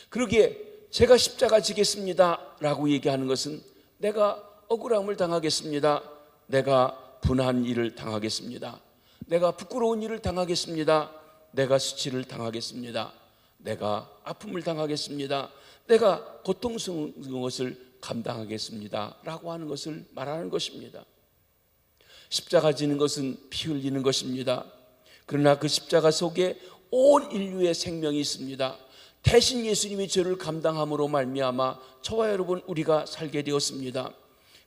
그러기에 제가 십자가 지겠습니다 라고 얘기하는 것은 내가 억울함을 당하겠습니다, 내가 분한 일을 당하겠습니다, 내가 부끄러운 일을 당하겠습니다, 내가 수치를 당하겠습니다, 내가 아픔을 당하겠습니다. 내가 고통스러운 것을 감당하겠습니다. 라고 하는 것을 말하는 것입니다. 십자가 지는 것은 피 흘리는 것입니다. 그러나 그 십자가 속에 온 인류의 생명이 있습니다. 대신 예수님이 죄를 감당함으로 말미암아 저와 여러분 우리가 살게 되었습니다.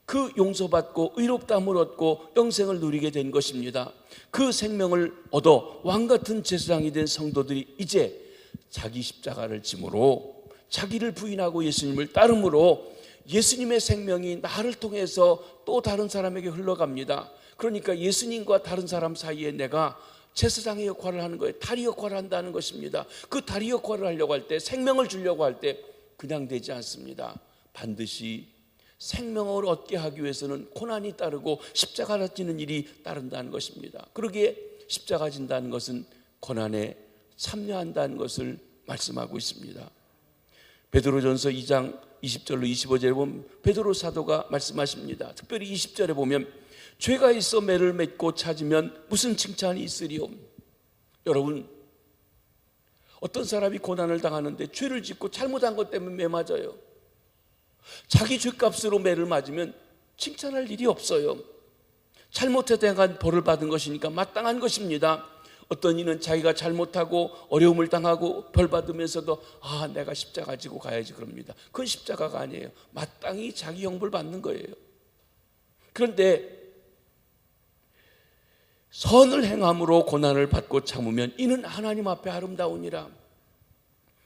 그 용서받고 의롭다함을 얻고 영생을 누리게 된 것입니다. 그 생명을 얻어 왕같은 제사장이 된 성도들이 이제 자기 십자가를 짐으로 자기를 부인하고 예수님을 따름으로 예수님의 생명이 나를 통해서 또 다른 사람에게 흘러갑니다. 그러니까 예수님과 다른 사람 사이에 내가 제사장의 역할을 하는 거예요. 다리 역할을 한다는 것입니다. 그 다리 역할을 하려고 할 때, 생명을 주려고 할 때 그냥 되지 않습니다. 반드시 생명을 얻게 하기 위해서는 고난이 따르고 십자가를 지는 일이 따른다는 것입니다. 그러기에 십자가 진다는 것은 고난에 참여한다는 것을 말씀하고 있습니다. 베드로전서 2장 20절로 25절에 보면 베드로 사도가 말씀하십니다. 특별히 20절에 보면 죄가 있어 매를 맺고 찾으면 무슨 칭찬이 있으리요. 여러분, 어떤 사람이 고난을 당하는데 죄를 짓고 잘못한 것 때문에 매 맞아요. 자기 죄값으로 매를 맞으면 칭찬할 일이 없어요. 잘못해 대한 벌을 받은 것이니까 마땅한 것입니다. 어떤 이는 자기가 잘못하고 어려움을 당하고 벌 받으면서도 내가 십자가 지고 가야지 그럽니다. 그건 십자가가 아니에요. 마땅히 자기 형벌 받는 거예요. 그런데 선을 행함으로 고난을 받고 참으면 이는 하나님 앞에 아름다우니라.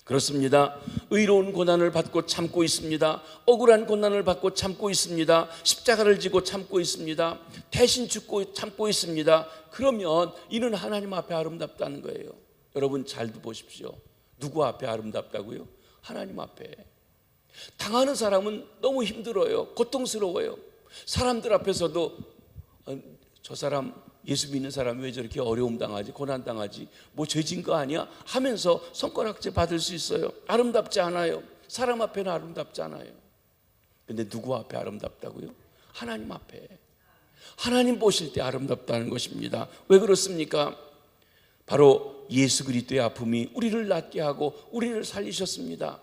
그렇습니다. 의로운 고난을 받고 참고 있습니다. 억울한 고난을 받고 참고 있습니다. 십자가를 지고 참고 있습니다. 대신 죽고 참고 있습니다. 그러면 이는 하나님 앞에 아름답다는 거예요. 여러분 잘 보십시오. 누구 앞에 아름답다고요? 하나님 앞에. 당하는 사람은 너무 힘들어요. 고통스러워요. 사람들 앞에서도 저 사람 예수 믿는 사람이 왜 저렇게 어려움 당하지, 고난 당하지, 뭐 죄진 거 아니야? 하면서 손가락질 받을 수 있어요. 아름답지 않아요. 사람 앞에는 아름답지 않아요. 근데 누구 앞에 아름답다고요? 하나님 앞에. 하나님 보실 때 아름답다는 것입니다. 왜 그렇습니까? 바로 예수 그리스도의 아픔이 우리를 낫게 하고 우리를 살리셨습니다.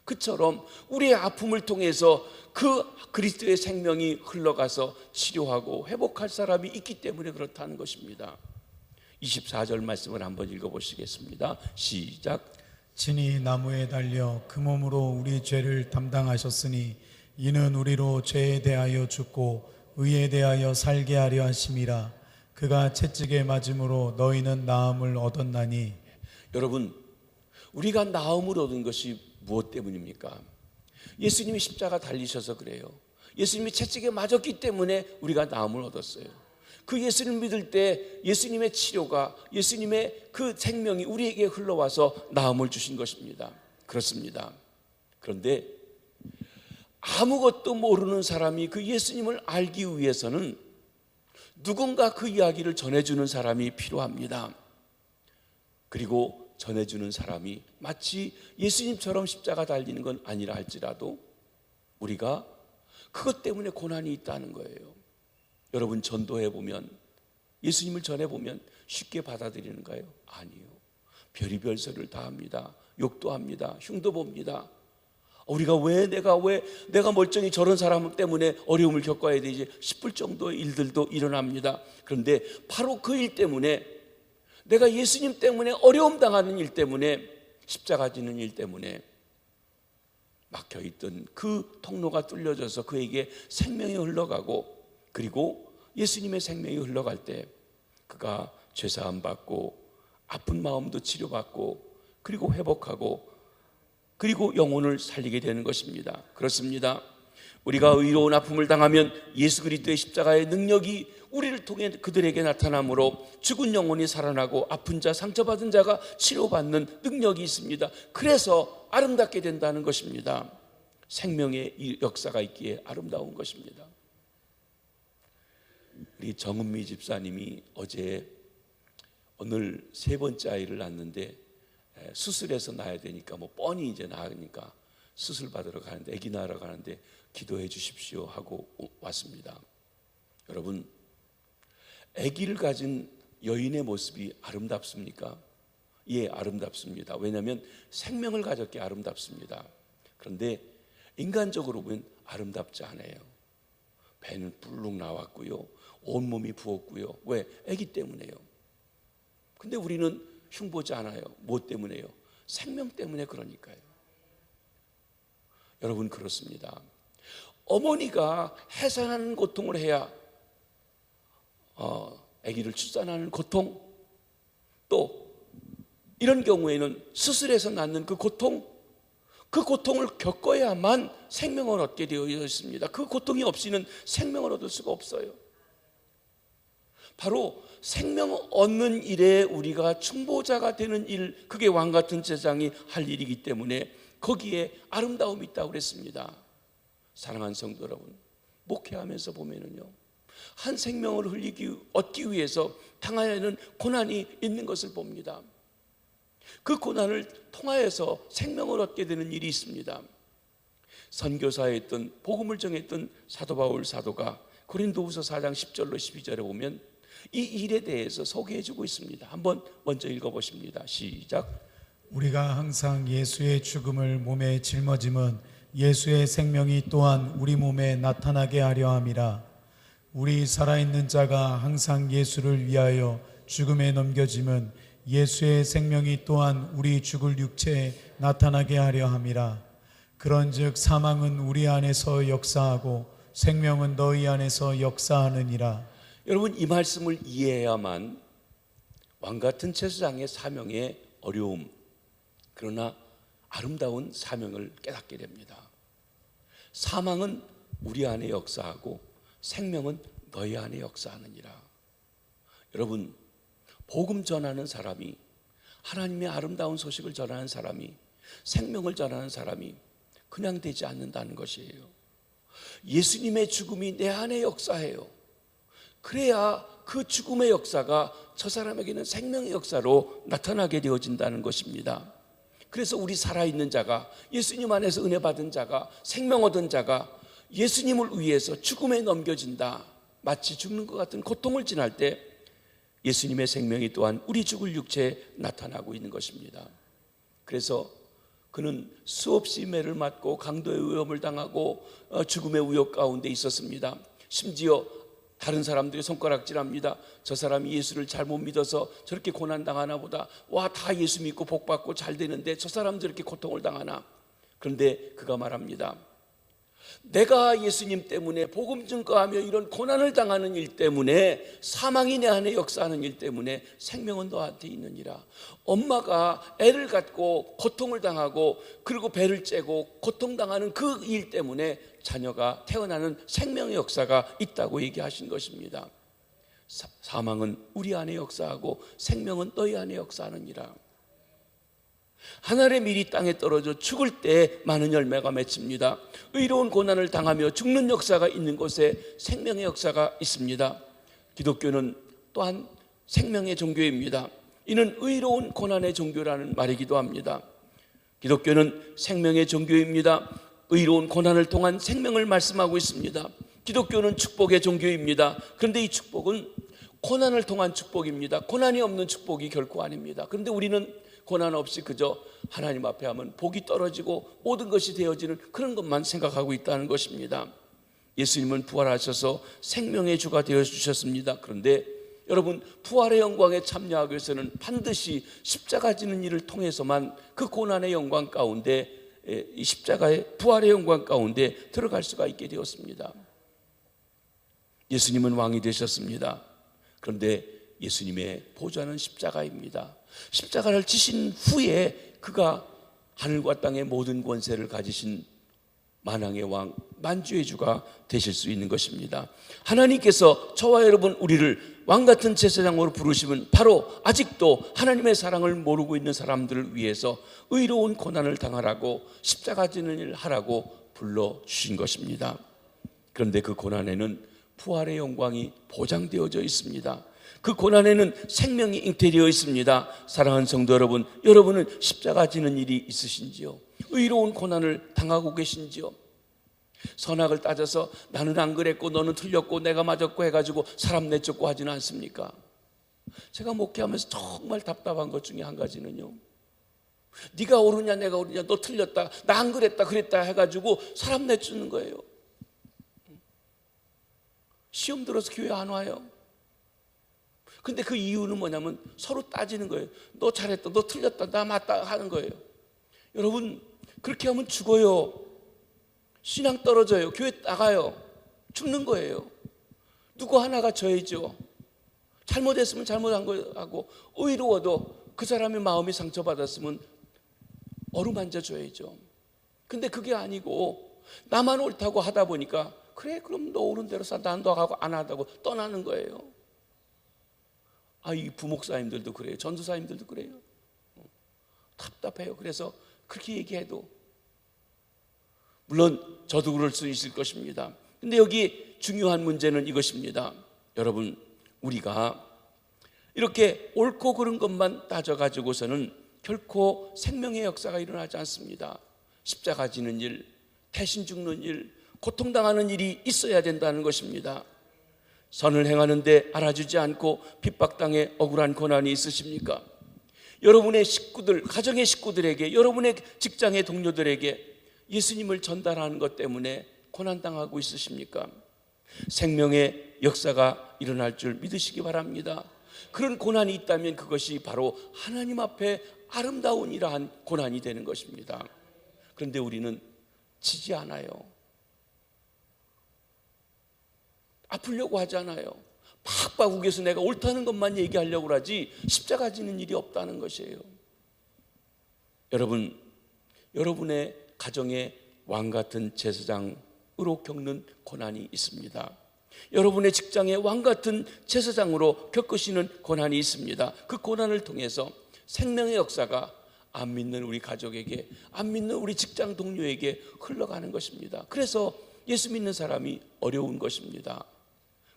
그처럼 우리의 아픔을 통해서 그 그리스도의 생명이 흘러가서 치료하고 회복할 사람이 있기 때문에 그렇다는 것입니다. 24절 말씀을 한번 읽어보시겠습니다. 시작. 친히 나무에 달려 그 몸으로 우리 죄를 담당하셨으니 이는 우리로 죄에 대하여 죽고 의에 대하여 살게 하려 하심이라. 그가 채찍에 맞음으로 너희는 나음을 얻었나니. 여러분, 우리가 나음을 얻은 것이 무엇 때문입니까? 예수님이 십자가 달리셔서 그래요. 예수님이 채찍에 맞았기 때문에 우리가 나음을 얻었어요. 그 예수님 믿을 때 예수님의 치료가, 예수님의 그 생명이 우리에게 흘러와서 나음을 주신 것입니다. 그렇습니다. 그런데 아무것도 모르는 사람이 그 예수님을 알기 위해서는 누군가 그 이야기를 전해주는 사람이 필요합니다. 그리고 전해주는 사람이 마치 예수님처럼 십자가 달리는 건 아니라 할지라도 우리가 그것 때문에 고난이 있다는 거예요. 여러분 전도해보면, 예수님을 전해보면 쉽게 받아들이는가요? 아니요. 별의별 소리를 다 합니다. 욕도 합니다. 흉도 봅니다. 우리가 왜 내가 멀쩡히 저런 사람 때문에 어려움을 겪어야 되지 싶을 정도의 일들도 일어납니다. 그런데 바로 그 일 때문에, 내가 예수님 때문에 어려움 당하는 일 때문에, 십자가 지는 일 때문에 막혀있던 그 통로가 뚫려져서 그에게 생명이 흘러가고, 그리고 예수님의 생명이 흘러갈 때 그가 죄사함 받고 아픈 마음도 치료받고 그리고 회복하고 그리고 영혼을 살리게 되는 것입니다. 그렇습니다. 우리가 의로운 아픔을 당하면 예수 그리스도의 십자가의 능력이 우리를 통해 그들에게 나타나므로 죽은 영혼이 살아나고 아픈 자, 상처받은 자가 치료받는 능력이 있습니다. 그래서 아름답게 된다는 것입니다. 생명의 이 역사가 있기에 아름다운 것입니다. 우리 정은미 집사님이 어제 오늘 세 번째 아이를 낳는데 수술해서 낳아야 되니까 뭐 뻔히 이제 낳으니까 수술 받으러 가는데, 아기 낳으러 가는데 기도해 주십시오 하고 왔습니다. 여러분, 아기를 가진 여인의 모습이 아름답습니까? 예, 아름답습니다. 왜냐하면 생명을 가졌기에 아름답습니다. 그런데 인간적으로 보면 아름답지 않아요. 배는 불룩 나왔고요, 온몸이 부었고요. 왜? 아기 때문에요. 근데 우리는 흉보지 않아요. 뭐 때문에요? 생명 때문에. 그러니까요. 여러분, 그렇습니다. 어머니가 해산하는 고통을 해야 아기를 출산하는 고통, 또 이런 경우에는 수술해서 낳는 그 고통을 겪어야만 생명을 얻게 되어 있습니다. 그 고통이 없이는 생명을 얻을 수가 없어요. 바로 생명을 얻는 일에 우리가 충보자가 되는 일, 그게 왕같은 제사장이 할 일이기 때문에 거기에 아름다움이 있다고 그랬습니다. 사랑하는 성도 여러분, 목회하면서 보면은요, 한 생명을 얻기 위해서 당해야 하는 고난이 있는 것을 봅니다. 그 고난을 통하여서 생명을 얻게 되는 일이 있습니다. 선교사였던, 복음을 전했던 사도 바울 사도가 고린도후서 4장 10절로 12절에 보면 이 일에 대해서 소개해 주고 있습니다. 한번 먼저 읽어보십니다. 시작. 우리가 항상 예수의 죽음을 몸에 짊어짐은 예수의 생명이 또한 우리 몸에 나타나게 하려 함이라. 우리 살아있는 자가 항상 예수를 위하여 죽음에 넘겨짐은 예수의 생명이 또한 우리 죽을 육체에 나타나게 하려 함이라. 그런즉 사망은 우리 안에서 역사하고 생명은 너희 안에서 역사하느니라. 여러분, 이 말씀을 이해해야만 왕같은 제사장의 사명의 어려움, 그러나 아름다운 사명을 깨닫게 됩니다. 사망은 우리 안에 역사하고 생명은 너희 안에 역사하느니라. 여러분, 복음 전하는 사람이, 하나님의 아름다운 소식을 전하는 사람이, 생명을 전하는 사람이 그냥 되지 않는다는 것이에요. 예수님의 죽음이 내 안에 역사해요. 그래야 그 죽음의 역사가 저 사람에게는 생명의 역사로 나타나게 되어진다는 것입니다. 그래서 우리 살아있는 자가, 예수님 안에서 은혜 받은 자가, 생명 얻은 자가 예수님을 위해서 죽음에 넘겨진다, 마치 죽는 것 같은 고통을 지날 때 예수님의 생명이 또한 우리 죽을 육체에 나타나고 있는 것입니다. 그래서 그는 수없이 매를 맞고 강도의 위험을 당하고 죽음의 위협 가운데 있었습니다. 심지어 다른 사람들이 손가락질합니다. 저 사람이 예수를 잘못 믿어서 저렇게 고난당하나 보다. 와, 다 예수 믿고 복받고 잘 되는데 저 사람 저렇게 고통을 당하나. 그런데 그가 말합니다. 내가 예수님 때문에 복음 증거하며 이런 고난을 당하는 일 때문에, 사망이 내 안에 역사하는 일 때문에 생명은 너한테 있느니라. 엄마가 애를 갖고 고통을 당하고 그리고 배를 째고 고통당하는 그 일 때문에 자녀가 태어나는 생명의 역사가 있다고 얘기하신 것입니다. 사망은 우리 안에 역사하고 생명은 너희 안에 역사하느니라. 하늘의 밀이 땅에 떨어져 죽을 때 많은 열매가 맺힙니다. 의로운 고난을 당하며 죽는 역사가 있는 곳에 생명의 역사가 있습니다. 기독교는 또한 생명의 종교입니다. 이는 의로운 고난의 종교라는 말이기도 합니다. 기독교는 생명의 종교입니다. 의로운 고난을 통한 생명을 말씀하고 있습니다. 기독교는 축복의 종교입니다. 그런데 이 축복은 고난을 통한 축복입니다. 고난이 없는 축복이 결코 아닙니다. 그런데 우리는 고난 없이 그저 하나님 앞에 하면 복이 떨어지고 모든 것이 되어지는 그런 것만 생각하고 있다는 것입니다. 예수님은 부활하셔서 생명의 주가 되어주셨습니다. 그런데 여러분, 부활의 영광에 참여하기 위해서는 반드시 십자가 지는 일을 통해서만 그 고난의 영광 가운데, 이 십자가의 부활의 영광 가운데 들어갈 수가 있게 되었습니다. 예수님은 왕이 되셨습니다. 그런데 예수님의 보좌는 십자가입니다. 십자가를 지신 후에 그가 하늘과 땅의 모든 권세를 가지신 만왕의 왕, 만주의 주가 되실 수 있는 것입니다. 하나님께서 저와 여러분 우리를 왕같은 제사장으로 부르시면 바로 아직도 하나님의 사랑을 모르고 있는 사람들을 위해서 의로운 고난을 당하라고, 십자가 지는 일을 하라고 불러주신 것입니다. 그런데 그 고난에는 부활의 영광이 보장되어져 있습니다. 그 고난에는 생명이 잉태되어 있습니다. 사랑하는 성도 여러분, 여러분은 십자가 지는 일이 있으신지요? 의로운 고난을 당하고 계신지요? 선악을 따져서 나는 안 그랬고 너는 틀렸고 내가 맞았고 해가지고 사람 내쫓고 하지는 않습니까? 제가 목회하면서 정말 답답한 것 중에 한 가지는요, 네가 옳으냐 내가 옳으냐, 너 틀렸다, 나 안 그랬다 그랬다 해가지고 사람 내쫓는 거예요. 시험 들어서 교회 안 와요. 근데 그 이유는 뭐냐면 서로 따지는 거예요. 너 잘했다, 너 틀렸다, 나 맞다 하는 거예요. 여러분, 그렇게 하면 죽어요. 신앙 떨어져요. 교회 나가요. 죽는 거예요. 누구 하나가 져야죠. 잘못했으면 잘못한 거 하고, 의로워도 그 사람의 마음이 상처받았으면 어루만져 줘야죠. 근데 그게 아니고 나만 옳다고 하다 보니까, 그래 그럼 너 옳은 대로 사, 난도 하고 안 하다고 떠나는 거예요. 이 부목사님들도 그래요. 전도사님들도 그래요. 답답해요. 그래서 그렇게 얘기해도, 물론 저도 그럴 수 있을 것입니다. 근데 여기 중요한 문제는 이것입니다. 여러분, 우리가 이렇게 옳고 그른 것만 따져가지고서는 결코 생명의 역사가 일어나지 않습니다. 십자가 지는 일, 대신 죽는 일, 고통당하는 일이 있어야 된다는 것입니다. 선을 행하는데 알아주지 않고 핍박당해 억울한 고난이 있으십니까? 여러분의 식구들, 가정의 식구들에게, 여러분의 직장의 동료들에게 예수님을 전달하는 것 때문에 고난당하고 있으십니까? 생명의 역사가 일어날 줄 믿으시기 바랍니다. 그런 고난이 있다면 그것이 바로 하나님 앞에 아름다운 이러한 고난이 되는 것입니다. 그런데 우리는 지지 않아요. 아프려고 하잖아요. 팍팍우겨서 내가 옳다는 것만 얘기하려고 하지 십자가 지는 일이 없다는 것이에요. 여러분, 여러분의 가정에 왕같은 제사장으로 겪는 고난이 있습니다. 여러분의 직장에 왕같은 제사장으로 겪으시는 고난이 있습니다. 그 고난을 통해서 생명의 역사가 안 믿는 우리 가족에게, 안 믿는 우리 직장 동료에게 흘러가는 것입니다. 그래서 예수 믿는 사람이 어려운 것입니다.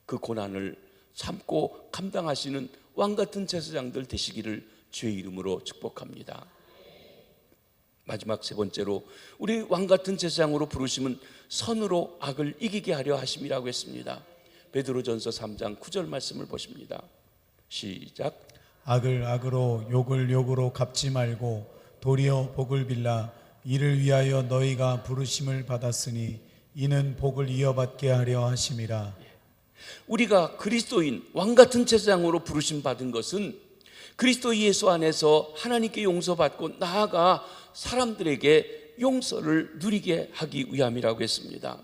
그 고난을 참고 감당하시는 왕같은 제사장들 되시기를 주의 이름으로 축복합니다. 마지막 세 번째로, 우리 왕같은 제사장으로 부르심은 선으로 악을 이기게 하려 하심이라고 했습니다. 베드로전서 3장 9절 말씀을 보십니다. 시작. 악을 악으로 욕을 욕으로 갚지 말고 도리어 복을 빌라. 이를 위하여 너희가 부르심을 받았으니 이는 복을 이어받게 하려 하심이라. 우리가 그리스도인 왕같은 제사장으로 부르심 받은 것은 그리스도 예수 안에서 하나님께 용서받고 나아가 사람들에게 용서를 누리게 하기 위함이라고 했습니다.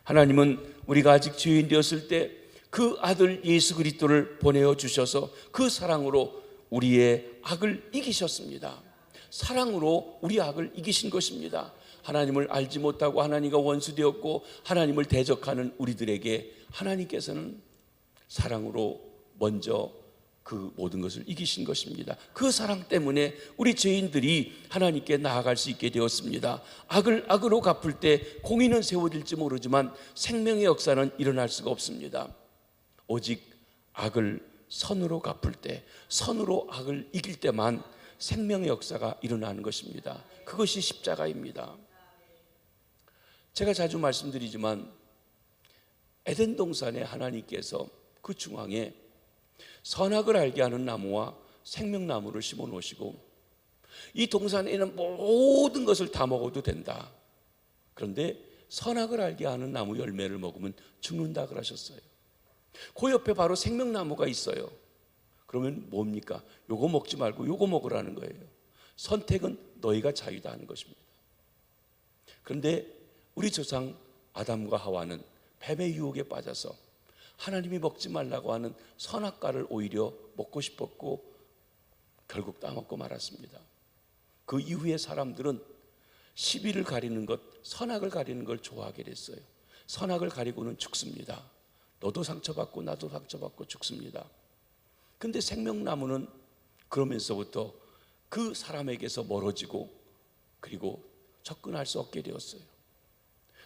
하나님은 우리가 아직 죄인 되었을 때 그 아들 예수 그리스도를 보내어 주셔서 그 사랑으로 우리의 악을 이기셨습니다. 사랑으로 우리 악을 이기신 것입니다. 하나님을 알지 못하고 하나님과 원수되었고 하나님을 대적하는 우리들에게 하나님께서는 사랑으로 먼저 그 모든 것을 이기신 것입니다. 그 사랑 때문에 우리 죄인들이 하나님께 나아갈 수 있게 되었습니다. 악을 악으로 갚을 때 공의는 세워질지 모르지만 생명의 역사는 일어날 수가 없습니다. 오직 악을 선으로 갚을 때, 선으로 악을 이길 때만 생명의 역사가 일어나는 것입니다. 그것이 십자가입니다. 제가 자주 말씀드리지만 에덴 동산에 하나님께서 그 중앙에 선악을 알게 하는 나무와 생명나무를 심어 놓으시고, 이 동산에 있는 모든 것을 다 먹어도 된다. 그런데 선악을 알게 하는 나무 열매를 먹으면 죽는다 그러셨어요. 그 옆에 바로 생명나무가 있어요. 그러면 뭡니까? 요거 먹지 말고 요거 먹으라는 거예요. 선택은 너희가 자유다 하는 것입니다. 그런데 우리 조상 아담과 하와는 뱀의 유혹에 빠져서 하나님이 먹지 말라고 하는 선악과를 오히려 먹고 싶었고 결국 따먹고 말았습니다. 그 이후에 사람들은 시비를 가리는 것, 선악을 가리는 걸 좋아하게 됐어요. 선악을 가리고는 죽습니다. 너도 상처받고 나도 상처받고 죽습니다. 근데 생명나무는 그러면서부터 그 사람에게서 멀어지고 그리고 접근할 수 없게 되었어요.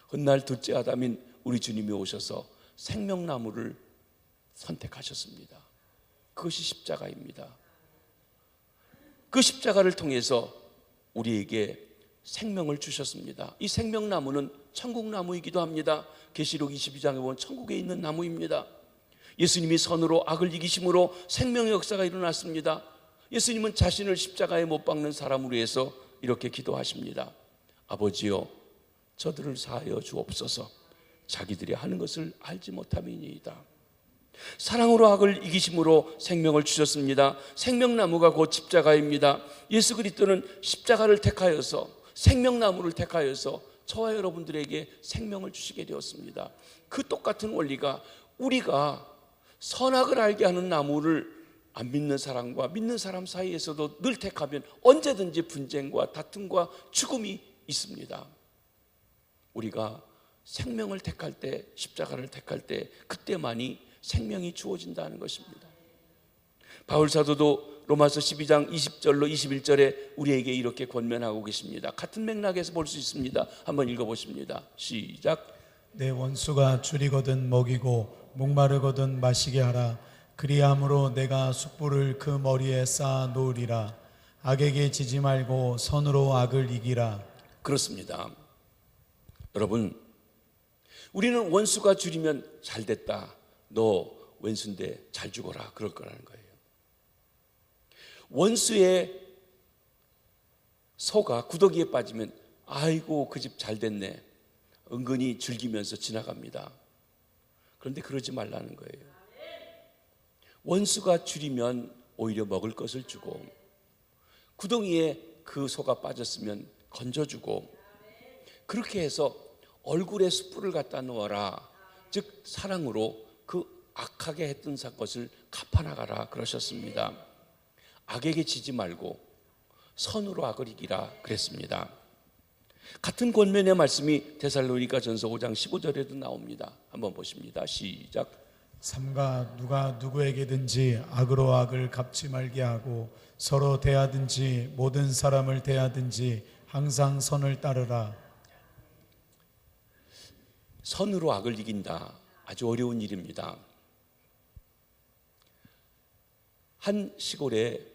훗날 둘째 아담인 우리 주님이 오셔서 생명나무를 선택하셨습니다. 그것이 십자가입니다. 그 십자가를 통해서 우리에게 생명을 주셨습니다. 이 생명나무는 천국나무이기도 합니다. 계시록 22장에 보면 천국에 있는 나무입니다. 예수님이 선으로 악을 이기심으로 생명의 역사가 일어났습니다. 예수님은 자신을 십자가에 못 박는 사람으로 해서 이렇게 기도하십니다. 아버지여, 저들을 사하여 주옵소서. 자기들이 하는 것을 알지 못함이니이다. 사랑으로 악을 이기심으로 생명을 주셨습니다. 생명나무가 곧 십자가입니다. 예수 그리스도는 십자가를 택하여서, 생명나무를 택하여서 저와 여러분들에게 생명을 주시게 되었습니다. 그 똑같은 원리가 우리가 선악을 알게 하는 나무를 안 믿는 사람과 믿는 사람 사이에서도 늘 택하면 언제든지 분쟁과 다툼과 죽음이 있습니다. 우리가 생명을 택할 때, 십자가를 택할 때 그때만이 생명이 주어진다는 것입니다. 바울 사도도 로마서 12장 20절로 21절에 우리에게 이렇게 권면하고 계십니다. 같은 맥락에서 볼 수 있습니다. 한번 읽어보십니다. 시작. 내 원수가 줄이거든 먹이고 목마르거든 마시게 하라. 그리함으로 내가 숯불을 그 머리에 쌓아 놓으리라. 악에게 지지 말고 선으로 악을 이기라. 그렇습니다. 여러분, 우리는 원수가 줄이면 잘 됐다, 너 왼수인데 잘 죽어라, 그럴 거라는 거예요. 원수의 소가 구더기에 빠지면 아이고 그 집 잘 됐네, 은근히 즐기면서 지나갑니다. 그런데 그러지 말라는 거예요. 원수가 줄이면 오히려 먹을 것을 주고, 구덩이에 그 소가 빠졌으면 건져주고, 그렇게 해서 얼굴에 숯불을 갖다 놓아라, 즉 사랑으로 그 악하게 했던 것을 갚아나가라 그러셨습니다. 악에게 지지 말고 선으로 악을 이기라 그랬습니다. 같은 권면의 말씀이 데살로니가 전서 5장 15절에도 나옵니다. 한번 보십니다. 시작. 삼가 누가 누구에게든지 악으로 악을 갚지 말게 하고 서로 대하든지 모든 사람을 대하든지 항상 선을 따르라. 선으로 악을 이긴다, 아주 어려운 일입니다. 한 시골에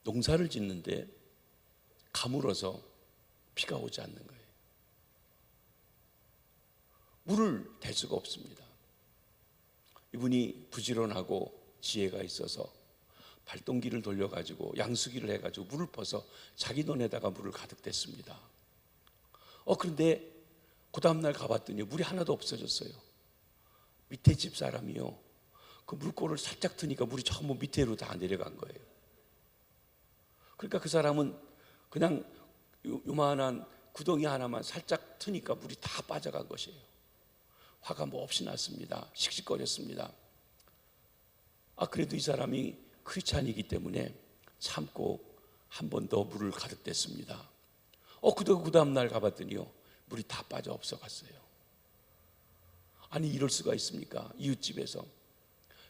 농사를 짓는데 가물어서 비가 오지 않는 거예요. 물을 댈 수가 없습니다. 이분이 부지런하고 지혜가 있어서 발동기를 돌려가지고 양수기를 해가지고 물을 퍼서 자기 논에다가 물을 가득 댔습니다. 그런데 그 다음날 가봤더니 물이 하나도 없어졌어요. 밑에 집 사람이요, 그 물꼬를 살짝 트니까 물이 전부 밑으로 다 내려간 거예요. 그러니까 그 사람은 그냥 요만한 구덩이 하나만 살짝 트니까 물이 다 빠져간 것이에요. 화가 몹시 났습니다. 씩씩거렸습니다. 그래도 이 사람이 크리스찬이기 때문에 참고 한 번 더 물을 가득 댔습니다. 그 다음 날 가봤더니요, 물이 다 빠져 없어갔어요. 아니 이럴 수가 있습니까? 이웃집에서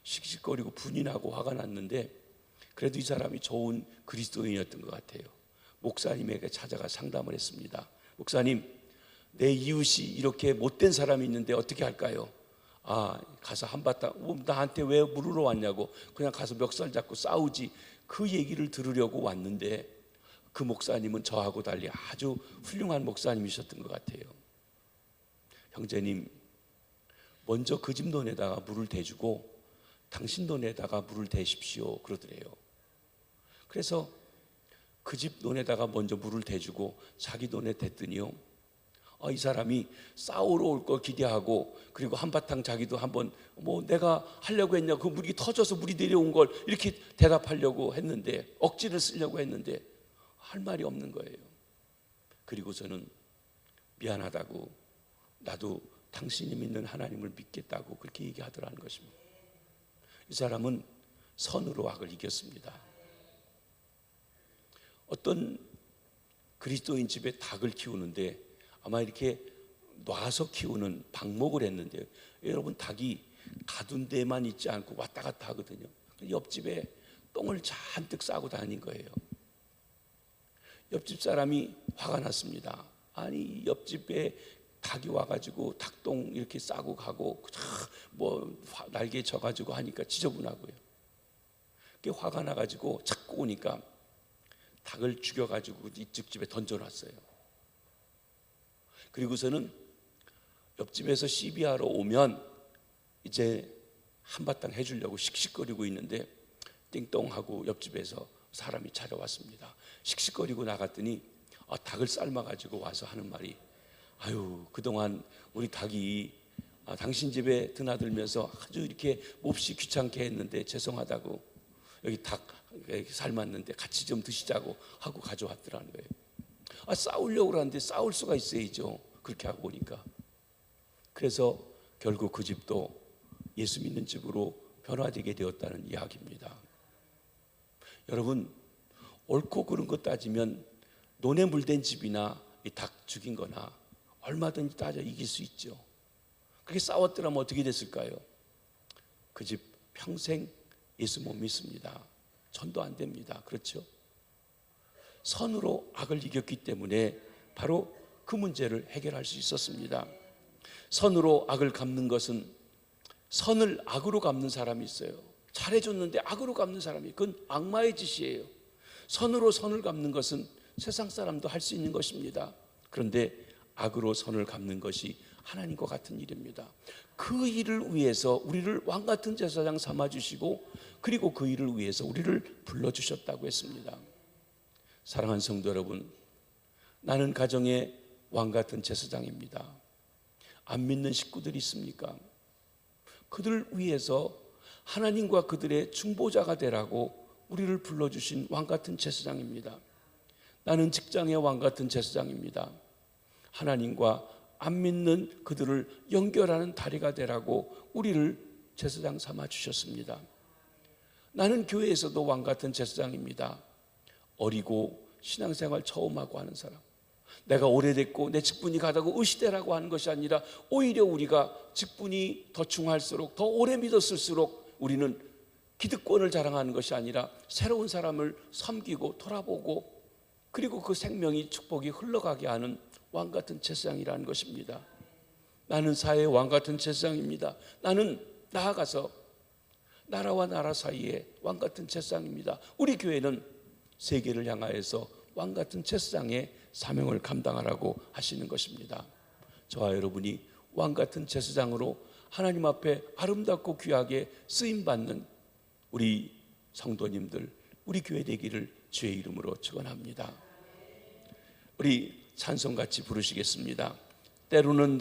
씩씩거리고 분이 나고 화가 났는데 그래도 이 사람이 좋은 그리스도인이었던 것 같아요. 목사님에게 찾아가 상담을 했습니다. 목사님, 내 이웃이 이렇게 못된 사람이 있는데 어떻게 할까요? 가서 한바탕, 나한테 왜 물으러 왔냐고, 그냥 가서 멱살 잡고 싸우지, 그 얘기를 들으려고 왔는데 그 목사님은 저하고 달리 아주 훌륭한 목사님이셨던 것 같아요. 형제님, 먼저 그 집 논에다가 물을 대주고 당신 논에다가 물을 대십시오 그러더래요. 그래서 그 집 논에다가 먼저 물을 대주고 자기 논에 댔더니요, 이 사람이 싸우러 올 거 기대하고, 그리고 한바탕 자기도 한번 내가 하려고 했냐, 그 물이 터져서 물이 내려온 걸 이렇게 대답하려고 했는데, 억지를 쓰려고 했는데 할 말이 없는 거예요. 그리고서는 미안하다고, 나도 당신이 믿는 하나님을 믿겠다고 그렇게 얘기하더라는 것입니다. 이 사람은 선으로 악을 이겼습니다. 어떤 그리스도인 집에 닭을 키우는데 아마 이렇게 놔서 키우는 방목을 했는데, 여러분 닭이 가둔 데만 있지 않고 왔다 갔다 하거든요. 옆집에 똥을 잔뜩 싸고 다닌 거예요. 옆집 사람이 화가 났습니다. 아니 옆집에 닭이 와가지고 닭똥 이렇게 싸고 가고 날개에 져가지고 하니까 지저분하고요. 그게 화가 나가지고 자꾸 오니까 닭을 죽여가지고 이쪽 집에 던져놨어요. 그리고서는 옆집에서 시비하러 오면 이제 한바탕 해주려고 씩씩거리고 있는데 띵동하고 옆집에서 사람이 찾아왔습니다. 씩씩거리고 나갔더니 닭을 삶아가지고 와서 하는 말이, 아유, 그동안 우리 닭이 당신 집에 드나들면서 아주 이렇게 몹시 귀찮게 했는데 죄송하다고, 여기 닭 삶았는데 같이 좀 드시자고 하고 가져왔더라는 거예요. 싸우려고 그러는데 싸울 수가 있어야죠, 그렇게 하고 오니까. 그래서 결국 그 집도 예수 믿는 집으로 변화되게 되었다는 이야기입니다. 여러분, 옳고 그른 것 따지면 논에 물된 집이나 이 닭 죽인 거나 얼마든지 따져 이길 수 있죠. 그렇게 싸웠더라면 어떻게 됐을까요? 그 집 평생 예수 못 믿습니다. 전도 안 됩니다. 그렇죠? 선으로 악을 이겼기 때문에 바로 그 문제를 해결할 수 있었습니다. 선으로 악을 갚는 것은, 선을 악으로 갚는 사람이 있어요. 잘해줬는데 악으로 갚는 사람이, 그건 악마의 짓이에요. 선으로 선을 갚는 것은 세상 사람도 할 수 있는 것입니다. 그런데 악으로 선을 갚는 것이 하나님과 같은 일입니다. 그 일을 위해서 우리를 왕같은 제사장 삼아주시고, 그리고 그 일을 위해서 우리를 불러주셨다고 했습니다. 사랑하는 성도 여러분, 나는 가정의 왕같은 제사장입니다. 안 믿는 식구들이 있습니까? 그들을 위해서 하나님과 그들의 중보자가 되라고 우리를 불러주신 왕같은 제사장입니다. 나는 직장의 왕같은 제사장입니다. 하나님과 안 믿는 그들을 연결하는 다리가 되라고 우리를 제사장 삼아 주셨습니다. 나는 교회에서도 왕같은 제사장입니다. 어리고 신앙생활 처음 하고 하는 사람, 내가 오래됐고 내 직분이 가다고 의시되라고 하는 것이 아니라, 오히려 우리가 직분이 더 중할수록, 더 오래 믿었을수록 우리는 기득권을 자랑하는 것이 아니라 새로운 사람을 섬기고 돌아보고, 그리고 그 생명이, 축복이 흘러가게 하는 왕같은 제사장이라는 것입니다. 나는 사회의 왕같은 제사장입니다. 나는 나아가서 나라와 나라 사이에 왕같은 제사장입니다. 우리 교회는 세계를 향하여서 왕같은 제사장의 사명을 감당하라고 하시는 것입니다. 저와 여러분이 왕같은 제사장으로 하나님 앞에 아름답고 귀하게 쓰임받는 우리 성도님들, 우리 교회 되기를 주의 이름으로 축원합니다. 우리 찬송같이 부르시겠습니다. 때로는